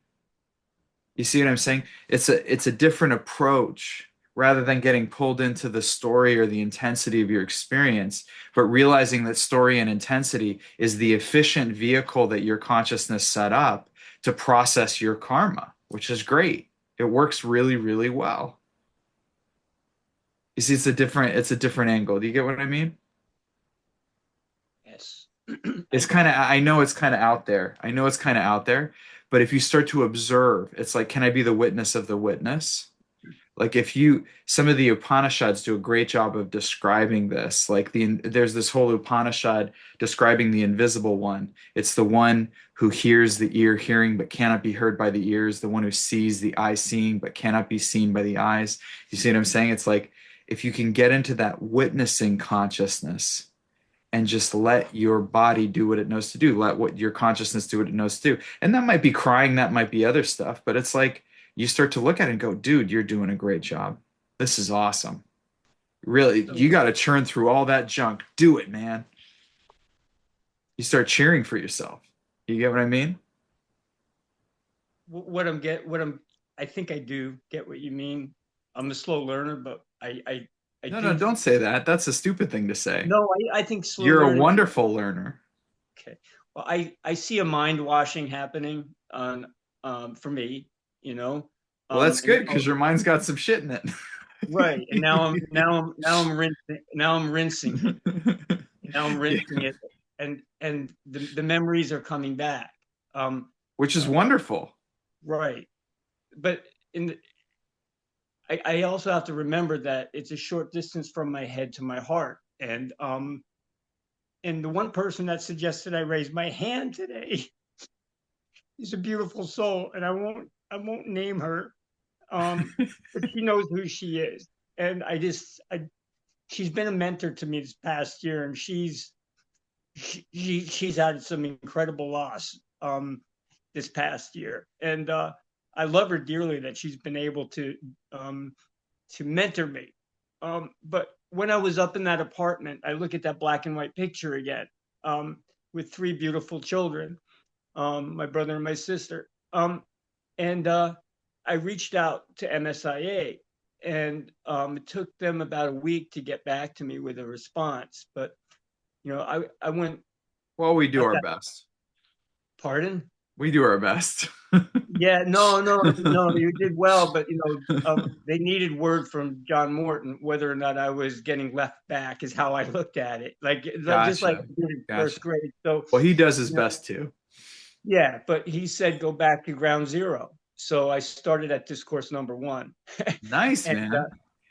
You see what I'm saying? It's a different approach rather than getting pulled into the story or the intensity of your experience, but realizing that story and intensity is the efficient vehicle that your consciousness set up to process your karma, which is great. It works really, really well. You see, it's a different angle. Do you get what I mean? Yes. It's kind of, I know it's kind of out there. I know it's kind of out there, but if you start to observe, it's like, can I be the witness of the witness? Like if you, some of the Upanishads do a great job of describing this. Like there's this whole Upanishad describing the invisible one. It's the one who hears the ear hearing but cannot be heard by the ears, the one who sees the eye seeing but cannot be seen by the eyes. You see what I'm saying? It's like if you can get into that witnessing consciousness and just let your body do what it knows to do. Let what your consciousness do what it knows to do. And that might be crying, that might be other stuff, but it's like you start to look at it and go, dude, you're doing a great job. This is awesome. Really, So you got to churn through all that junk. Do it, man. You start cheering for yourself. You get what I mean? I think I do get what you mean. I'm a slow learner, but I No, no, do. don't say that. That's a stupid thing to say. No, I think slow You're a learning. wonderful learner. Okay. Well, I see a mind washing happening on for me, you know. Well, that's And good because your mind's got some shit in right. And it. now I'm Yeah, rinsing it, and the memories are coming back. Um, which is uh, wonderful. right. But in the, I also have to remember that it's a short distance from my head to my heart, and the one person that suggested I raise my hand today is a beautiful soul, and I won't name her, but she knows who she is, and she's been a mentor to me this past year, and she's had some incredible loss this past year, and I love her dearly that she's been able um, to mentor me. But when I was up in that apartment, I look at that black and white picture again, um, with three beautiful children, my brother and my sister. And I reached out to MSIA, and it took them about a week to get back to me with a response. But I went Well, we do up our that. best. Pardon? We do our best. Yeah, no, you did well, but they needed word from John Morton whether or not I was getting left back is how I looked at it. Like just like Gotcha. I did in Gotcha. first grade. So, Well, he does his you know, best too. yeah, but he said go back to ground zero. So I started at discourse number one. Nice, And man.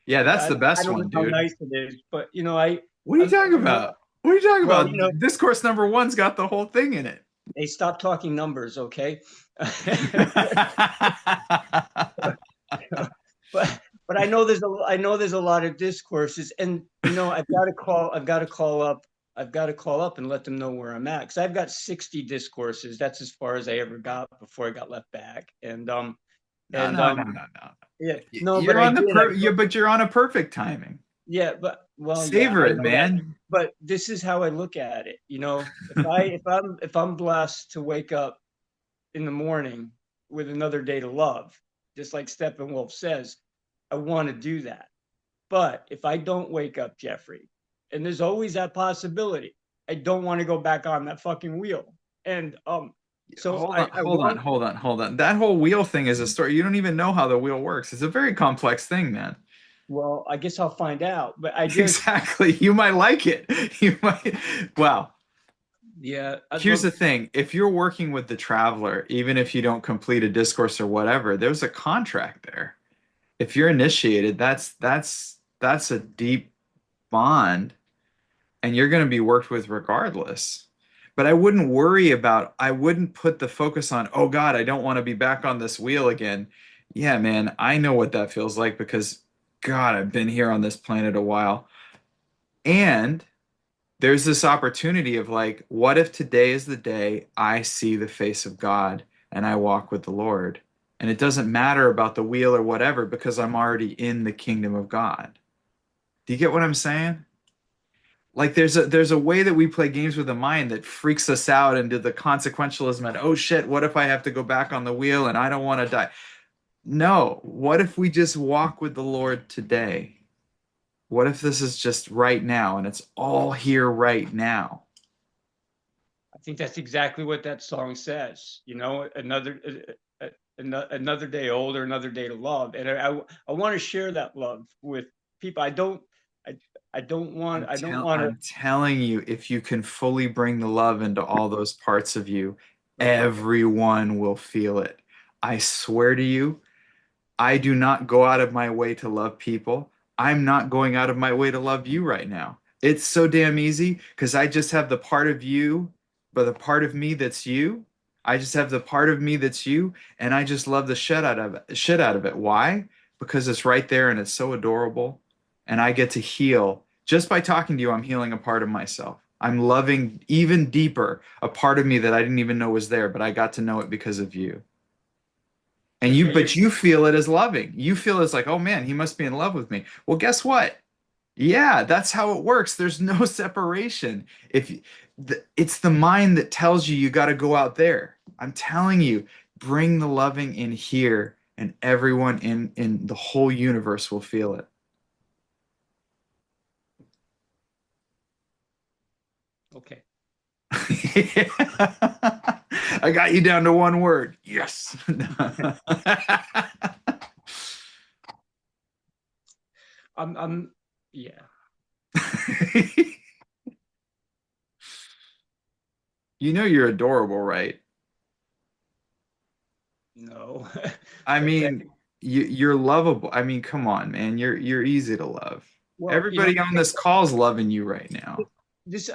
Yeah, that's I, the I best don't know one, how dude. nice it is, but What are you talking about? What are you talking well, about? Discourse number one's got the whole thing in it. they stopped talking numbers, okay? but I know there's a lot of discourses, and I've got to call up and let them know where I'm at because I've got 60 discourses. That's as far as I ever got before I got left back. No, And no, no, no, no. yeah, no, but You're I on the did. but you're on a perfect timing. Yeah, but well, yeah, Savor I it, know that. man. But this is how I look at it. If I'm blessed to wake up in the morning with another day to love, just like Steppenwolf says, I want to do that. But if I don't wake up, Jeffrey, and there's always that possibility, I don't want to go back on that fucking wheel. And so Hold on, I hold on, want, hold on, hold on. That whole wheel thing is a story. You don't even know how the wheel works. It's a very complex thing, man. well, I guess I'll find out. But I just, Exactly. You might like it. You might. Well, yeah, here's the thing. If you're working with the traveler, even if you don't complete a discourse or whatever, there's a contract there. If you're initiated, that's a deep bond and you're going to be worked with regardless. But I wouldn't put the focus on, oh God, I don't want to be back on this wheel again. Yeah, man, I know what that feels like because God, I've been here on this planet a while. And there's this opportunity of like, what if today is the day I see the face of God and I walk with the Lord? And it doesn't matter about the wheel or whatever because I'm already in the kingdom of God. Do you get what I'm saying? Like there's a way that we play games with the mind that freaks us out into the consequentialism and oh shit, what if I have to go back on the wheel and I don't want to die? No, what if we just walk with the Lord today? What if this is just right now and it's all here right now? I think that's exactly what that song says. Another day older, another day to love, and I want to share that love with people. I I don't want to. I'm telling you, if you can fully bring the love into all those parts of you, Okay, everyone will feel it. I swear to you, I do not go out of my way to love people. I'm not going out of my way to love you right now. It's so damn easy because I just have the part of you, but the part of me that's you. I just have the part of me that's you, and I just love the shit out of it. Why? Because it's right there and it's so adorable, and I get to heal. Just by talking to you, I'm healing a part of myself. I'm loving even deeper a part of me that I didn't even know was there, but I got to know it because of you. And okay, but you feel it as loving. You feel it's like, oh man, he must be in love with me. Well, guess what? Yeah, that's how it works. There's no separation. It's the mind that tells you you got to go out there. I'm telling you, bring the loving in here, and everyone in the whole universe will feel it. okay. I got you down to one word. Yes. I'm yeah. You know you're adorable, right? No, I but mean, you're lovable. I mean, come on, man. You're easy to love. well, Everybody on this call is loving you right now. this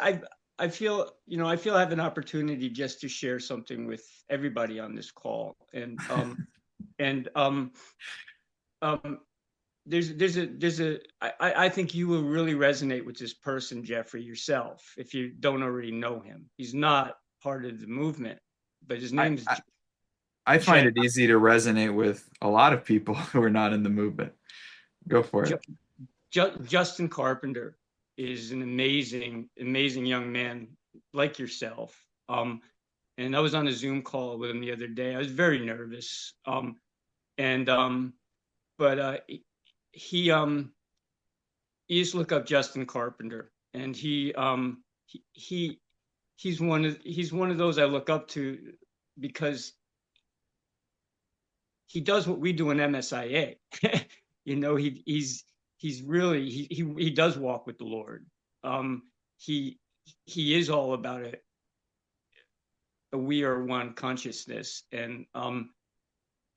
I feel I feel I have an opportunity just to share something with everybody on this call, and um there's a I think you will really resonate with this person, Jeffrey, yourself, if you don't already know him. He's not part of the movement, but his I, name is I I find J- it easy to resonate with a lot of people who are not in the movement. Go for J- it. Justin Carpenter is an amazing young man like yourself. And I was on a Zoom call with him the other day. I was very nervous. And but he You just look up Justin Carpenter, and he he's one of those I look up to because he does what we do in MSIA. He's really he does walk with the Lord. Um, he he is all about it. A we are one consciousness, and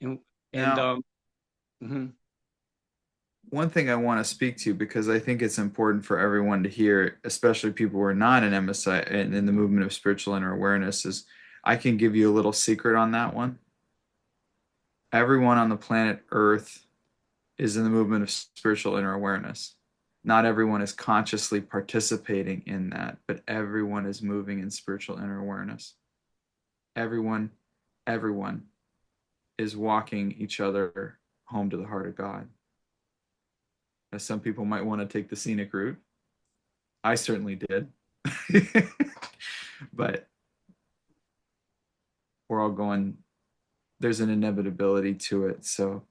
and Now, mhm. one thing I want to speak to, because I think it's important for everyone to hear, especially people who are not in MSI and in the movement of spiritual inner awareness, is I can give you a little secret on that one. Everyone on the planet Earth is in the movement of spiritual inner awareness. Not everyone is consciously participating in that, but everyone is moving in spiritual inner awareness. Everyone, everyone is walking each other home to the heart of God. As some people might want to take the scenic route. I certainly did. But we're all going, there's an inevitability to it. So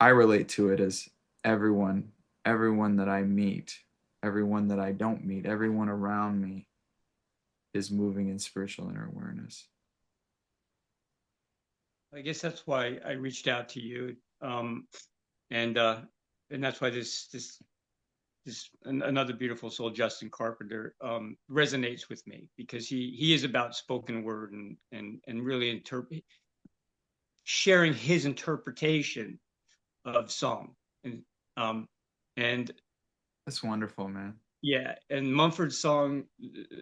I relate to it as everyone that I meet, everyone that I don't meet, everyone around me is moving in spiritual inner awareness. I guess that's why I reached out to you, and uh, and that's why this another beautiful soul, Justin Carpenter, resonates with me, because he is about spoken word and really sharing his interpretation of song, and um, and That's wonderful, man. yeah, and Mumford's song,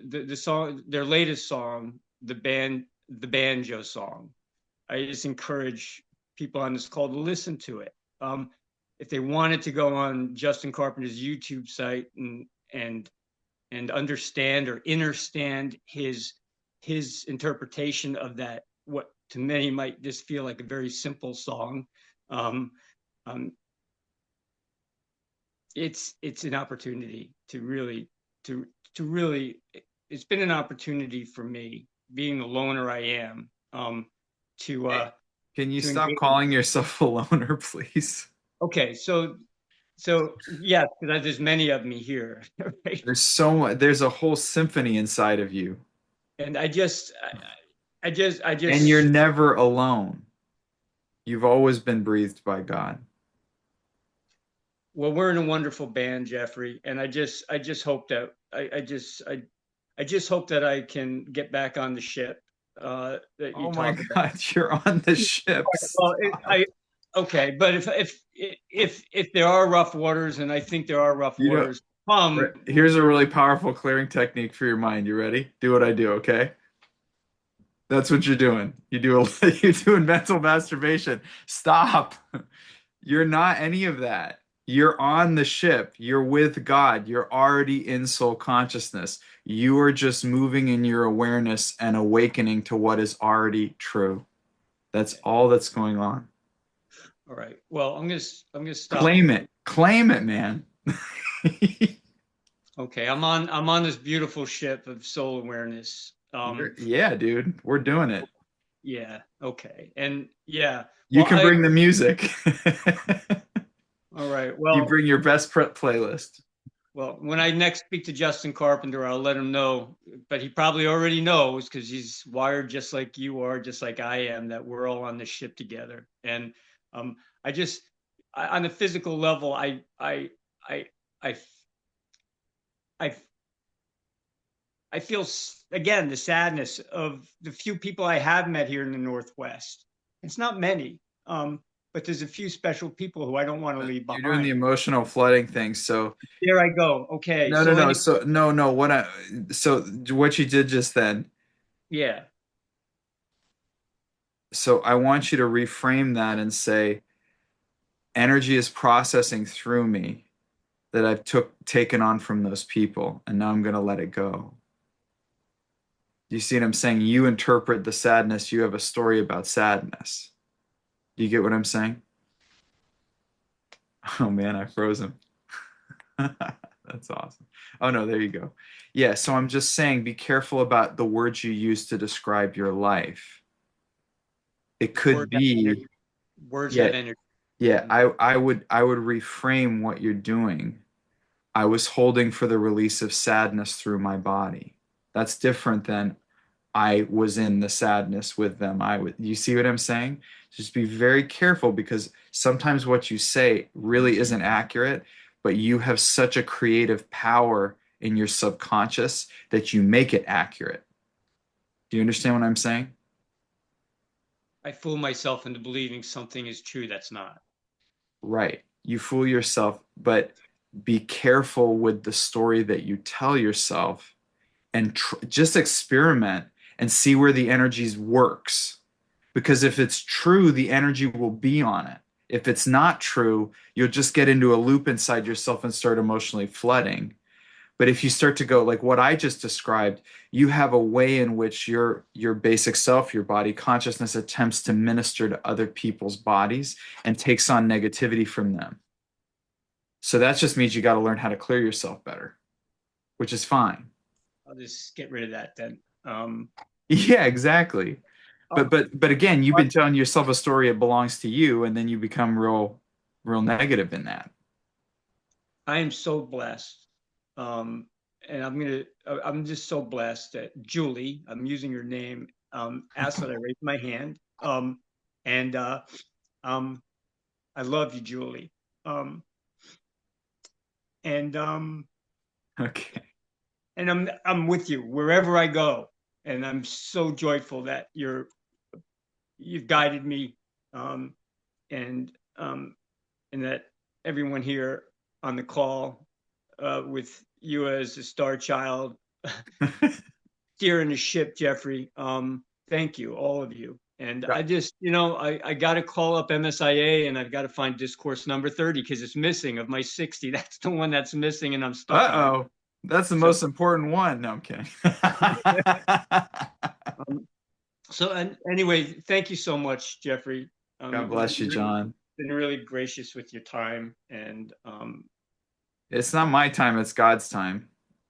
the song, their latest song, the banjo song. I just encourage people on this call to listen to it. If they wanted to go on Justin Carpenter's YouTube site and and understand or understand his interpretation of that, what to many might just feel like a very simple song, um, um, it's an opportunity to really to to really. It's been an opportunity for me, being the loner I am, to Hey, can you to stop engage. calling yourself a loner, please? Okay, so yeah, because there's many of me here, right? There's so much, there's a whole symphony inside of you, And I and you're just never alone. You've always been breathed by God. well, we're in a wonderful band, Jeffrey, and I just hope that I just hope that I can get back on the ship that you Oh my talk about. God, you're on the ship. Well, Stop. okay, but if there are rough waters, and I think there are rough You know, waters, come. here's a really powerful clearing technique for your mind. You ready? Do what I do, okay? That's what you're doing. You're doing mental masturbation. Stop. You're not any of that. You're on the ship. You're with God. You're already in soul consciousness. You are just moving in your awareness and awakening to what is already true. That's all that's going on. All right. Well, I'm gonna stop. Claim it. Claim it, man. Okay, I'm on this beautiful ship of soul awareness. Yeah, dude. We're doing it. Yeah, okay. And yeah, You well, can bring the music. all right. You bring your best playlist. Well, when I next speak to Justin Carpenter, I'll let him know, but he probably already knows because he's wired just like you are, just like I am, that we're all on this ship together. And um, I just, on the physical level, I, I, I, I feel again the sadness of the few people I have met here in the Northwest. It's not many, but there's a few special people who I don't want to leave You're doing the behind. emotional flooding thing. So There I go. Okay, no, no, so no. any, So no, no. So what you did just then. yeah, So I want you to reframe that and say, energy is processing through me that I've taken on from those people, and now I'm going to let it go. Do you see what I'm saying? You interpret the sadness. You have a story about sadness. Do you get what I'm saying? Oh man, I froze him. That's awesome. Oh no, there you go. Yeah, so I'm just saying be careful about the words you use to describe your life. It could words have energy. be, Words yeah, have energy. yeah, Mhm. I would reframe what you're doing. I was holding for the release of sadness through my body. That's different than I was in the sadness with them. You see what I'm saying? Just be very careful because sometimes what you say really isn't accurate, but you have such a creative power in your subconscious that you make it accurate. Do you understand what I'm saying? I fool myself into believing something is true that's not. Right. You fool yourself, but be careful with the story that you tell yourself and just experiment and see where the energies works. Because if it's true, the energy will be on it. If it's not true, you'll just get into a loop inside yourself and start emotionally flooding. But if you start to go like what I just described, you have a way in which your basic self, your body consciousness attempts to minister to other people's bodies and takes on negativity from them. So that just means you got to learn how to clear yourself better, which is fine. I'll just get rid of that then. Yeah, exactly. Uh, But again, you've been telling yourself a story it belongs to you, and then you become real negative in that. I am so blessed. Um, and I'm just so blessed that Julie, I'm using your name, asked that I raise my hand. And um, I love you, Julie. Um, and Okay. and I'm with you wherever I go. And I'm so joyful that you've guided me, um, and um, and that everyone here on the call, with you as a star child, steering the ship, Jeffrey. Thank you, all of you. And I just, I got to call up MSIA and I've got to find discourse number 30 because it's missing of my 60. That's the one that's missing and I'm stuck on. Uh-oh. That's the So, most important one. No, I'm kidding. um, and anyway, thank you so much, Jeffrey. God You've bless you, John. been really gracious with your time, and It's not my time, it's God's time,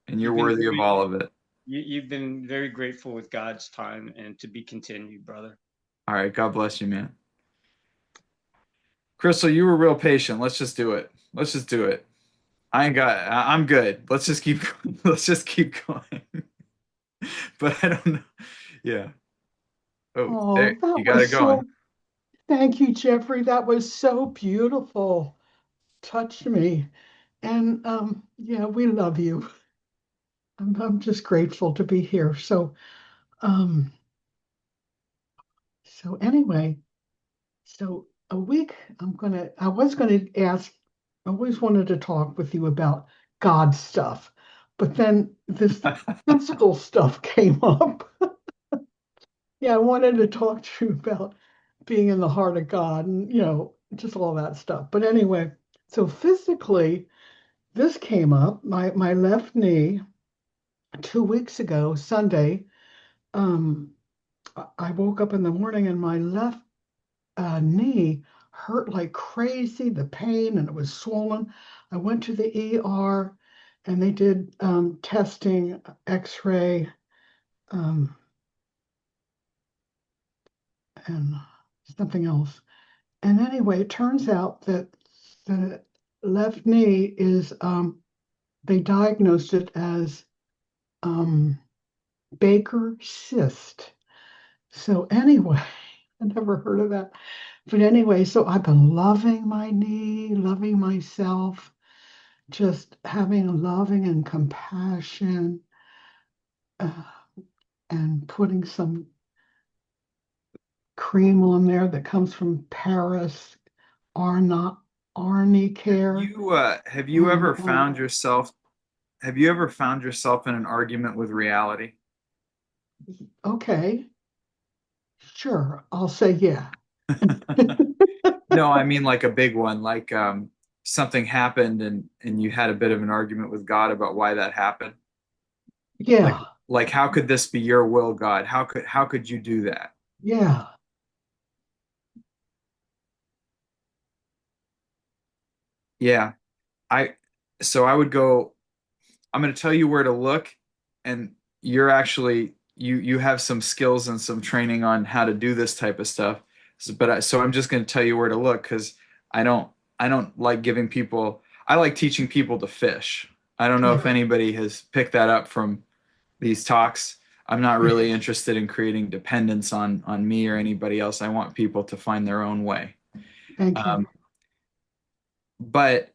and you're you've been worthy of all of it. you've been very grateful with God's time, and to be continued, brother. All right, God bless you, man. Crystal, you were real patient. Let's just do it. Let's just do it. I'm good. Let's just keep let's just keep going. But I don't know. Yeah. Oh, Oh, there you that got it was going. so, thank you, Jeffrey. That was so beautiful. Touched me. And yeah, we love you. I'm just grateful to be here. Um, so anyway, so a week I was gonna ask, I always wanted to talk with you about God stuff, but then this physical stuff came up. Yeah, I wanted to talk to you about being in the heart of God and, just all that stuff. But anyway, so physically, this came up. My left knee 2 weeks ago, Sunday, um, I woke up in the morning and my left knee hurt like crazy, the pain, and it was swollen. I went to the ER and they did testing, x-ray, um, and something else. And anyway, it turns out that the left knee is, they diagnosed it as um, Baker cyst. So anyway, I never heard of that. But anyway, so I've been loving my knee, loving myself, just having loving and compassion, uh, and putting some cream on there that comes from Paris, Arna, Arnie Care. Have you And ever found yourself in an argument with reality? okay, sure, I'll say yeah. No, I mean like a big one, like something happened and you had a bit of an argument with God about why that happened. Like Yeah, like how could this be your will, God? How could you do that? yeah, Yeah. I so I would go, I'm going to tell you where to look, and you're actually you have some skills and some training on how to do this type of stuff. So I'm just going to tell you where to look because I don't I don't like giving people I like teaching people to fish. I don't know if yeah, anybody has picked that up from these talks. I'm not really interested in creating dependence on me or anybody else. I want people to find their own way. Thank you. But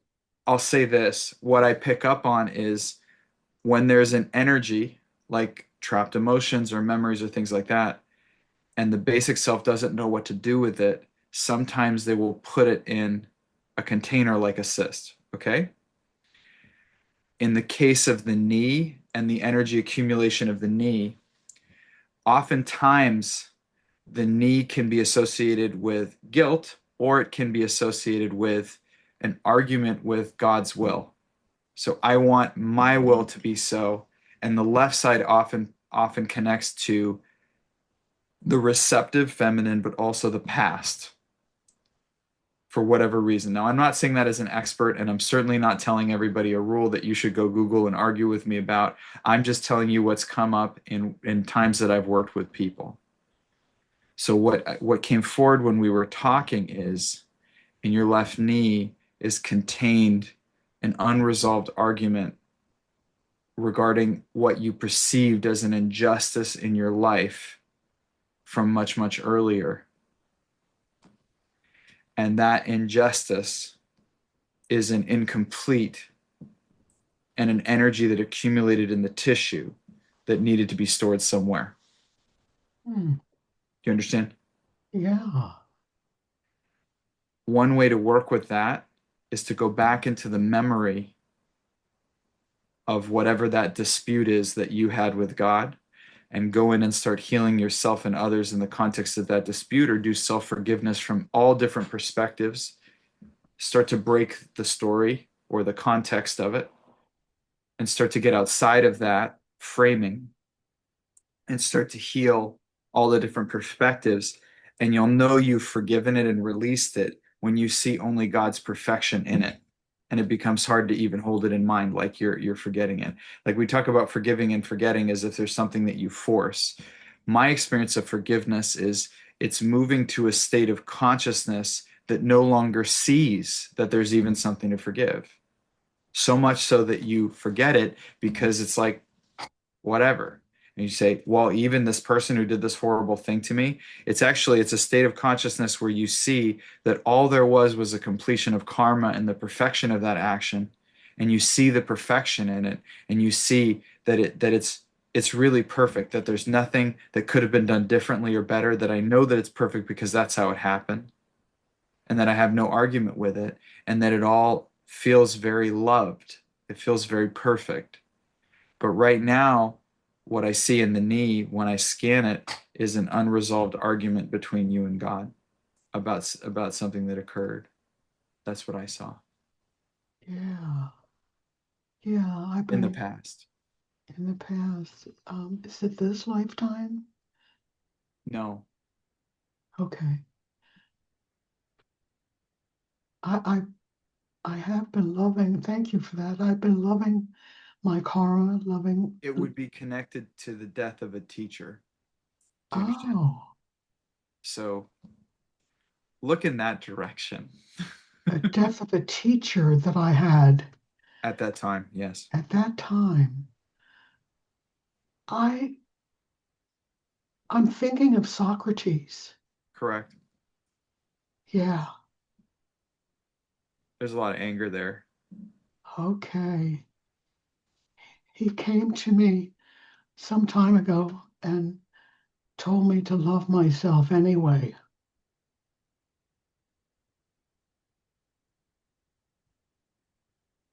I'll say this, what I pick up on is when there's an energy like trapped emotions or memories or things like that, and the basic self doesn't know what to do with it, sometimes they will put it in a container like a cyst. Okay. In the case of the knee and the energy accumulation of the knee, oftentimes the knee can be associated with guilt or it can be associated with an argument with God's will. So I want my will to be so, and the left side often connects to the receptive feminine, but also the past for whatever reason. Now, I'm not saying that as an expert, and I'm certainly not telling everybody a rule that you should go Google and argue with me about. I'm just telling you what's come up in times that I've worked with people. So what came forward when we were talking is in your left knee is contained an unresolved argument regarding what you perceived as an injustice in your life from much, much earlier. And that injustice is an incomplete and an energy that accumulated in the tissue that needed to be stored somewhere. Hmm. Do you understand? Yeah. One way to work with that is to go back into the memory of whatever that dispute is that you had with God and go in and start healing yourself and others in the context of that dispute, or do self-forgiveness from all different perspectives. Start to break the story or the context of it and start to get outside of that framing and start to heal all the different perspectives. And you'll know you've forgiven it and released it when you see only God's perfection in it. And it becomes hard to even hold it in mind, like you're forgetting it. Like we talk about forgiving and forgetting as if there's something that you force. My experience of forgiveness is it's moving to a state of consciousness that no longer sees that there's even something to forgive. So much so that you forget it because it's like, whatever. And you say, well, even this person who did this horrible thing to me, it's a state of consciousness where you see that all there was a completion of karma and the perfection of that action. And you see the perfection in it, and you see that it's really perfect, that there's nothing that could have been done differently or better, that I know that it's perfect because that's how it happened, and that I have no argument with it, and that it all feels very loved. It feels very perfect. But right now, what I see in the knee when I scan it is an unresolved argument between you and God about something that occurred. That's what I saw Yeah. Yeah. I've in the been past. in the past. Is it this lifetime? No, Okay. I I have been loving, thank you for that. I've been loving my karma, loving, it would be connected to the death of a teacher. Do you understand? oh, So look in that direction a death of a teacher that I had at that time. Yes, at that time. I I'm thinking of Socrates. correct. Yeah, There's a lot of anger there. okay. He came to me some time ago and told me to love myself anyway.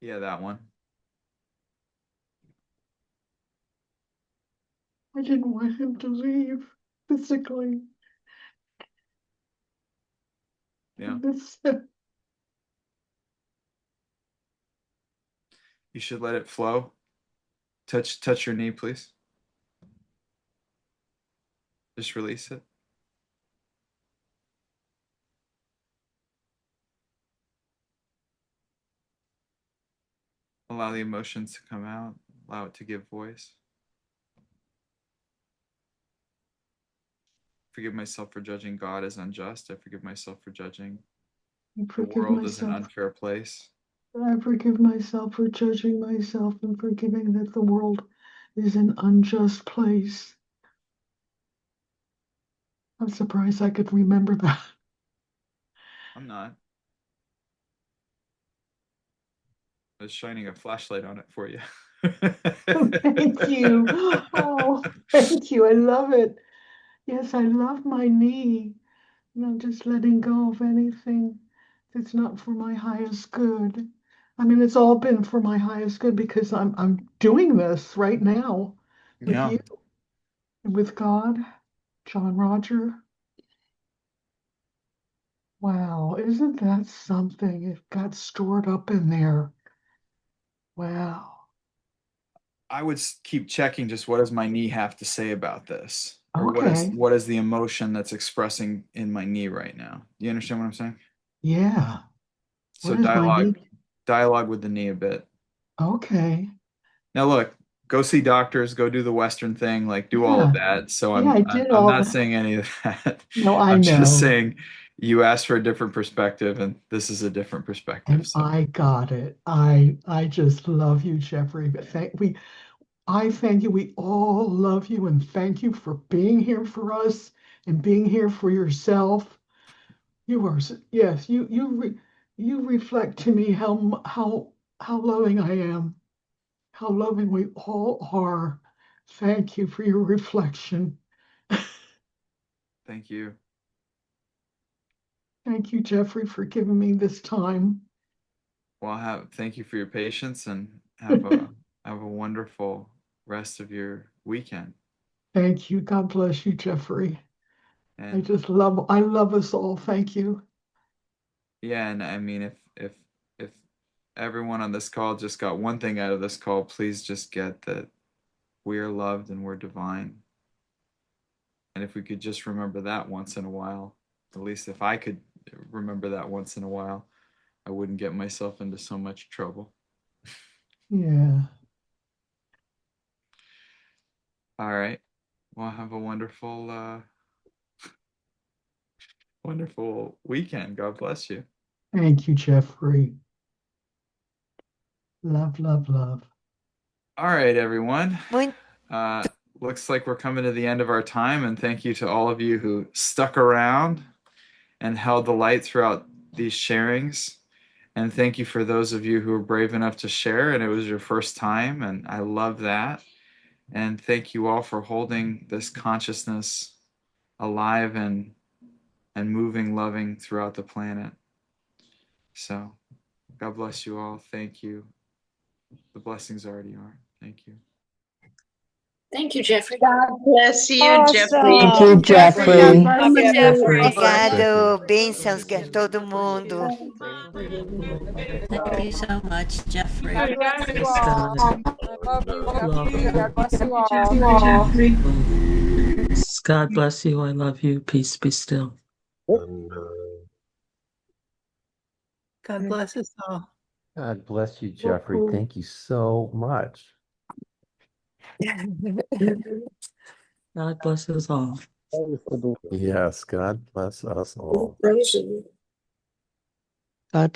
Yeah, that one. I didn't want him to leave physically. Yeah. And this, You should let it flow. Touch your knee, please. Just release it. Allow the emotions to come out. Allow it to give voice. Forgive myself for judging God as unjust. I forgive myself for judging I the forgive world as an myself. unfair place. I forgive myself for judging myself and forgiving that the world is an unjust place. I'm surprised I could remember that. I'm not. I was shining a flashlight on it for you. Thank you. Oh, thank you. I love it. Yes, I love my knee. And I'm just letting go of anything that's not for my highest good. I mean, it's all been for my highest good because I'm doing this right now with Yeah, you and with God, John Roger. Wow, isn't that something? It got stored up in there. Wow. I would keep checking just what does my knee have to say about this? Or Okay. what is the emotion that's expressing in my knee right now? Do you understand what I'm saying? Yeah. So What is my knee? dialogue with the knee a bit. Okay. Now look, go see doctors, go do the Western thing, like do all of Yeah. that. So Yeah, I I'm did I'm all not that. saying any of that. No, I I'm just know. saying you asked for a different perspective, and this is a different perspective. And So I got it. I just love you, Jeffrey. But I thank you. We all love you and thank you for being here for us and being here for yourself. You are yes, you reflect to me how loving I am, how loving we all are. Thank you for your reflection. thank you. Thank you, Jeffrey, for giving me this time. Well, thank you for your patience and have a wonderful rest of your weekend. Thank you. God bless you, Jeffrey. And I love us all. Thank you. yeah, and I mean if everyone on this call just got one thing out of this call, please just get that we are loved and we're divine. And if we could just remember that once in a while, at least if I could remember that once in a while, I wouldn't get myself into so much trouble. Yeah. All right. Well, have a wonderful weekend. God bless you. Thank you, Jeffrey. Love, love, love. All right, everyone. Muito Uh, looks like we're coming to the end of our time, and thank you to all of you who stuck around and held the light throughout these sharings. And thank you for those of you who were brave enough to share, and it was your first time, and I love that. And thank you all for holding this consciousness alive and moving, loving throughout the planet. So, God bless you all. Thank you. The blessings already are. Thank you. Thank you, Jeffrey. God bless you, Thank Jeffrey. you, awesome! Thank Jeffrey. you Jeffrey. so Love you, much. Jeffrey. Obrigado, bênçãos a todo mundo. Thank you so much, Jeffrey. God bless you Praise all. God. I love you, Love Jeffrey. you. God bless you all. God bless you. I love you. Peace be still. God bless us all. God bless you, Jeffrey. Thank you so much. God bless us all. Yes, God bless us all. Praise you. God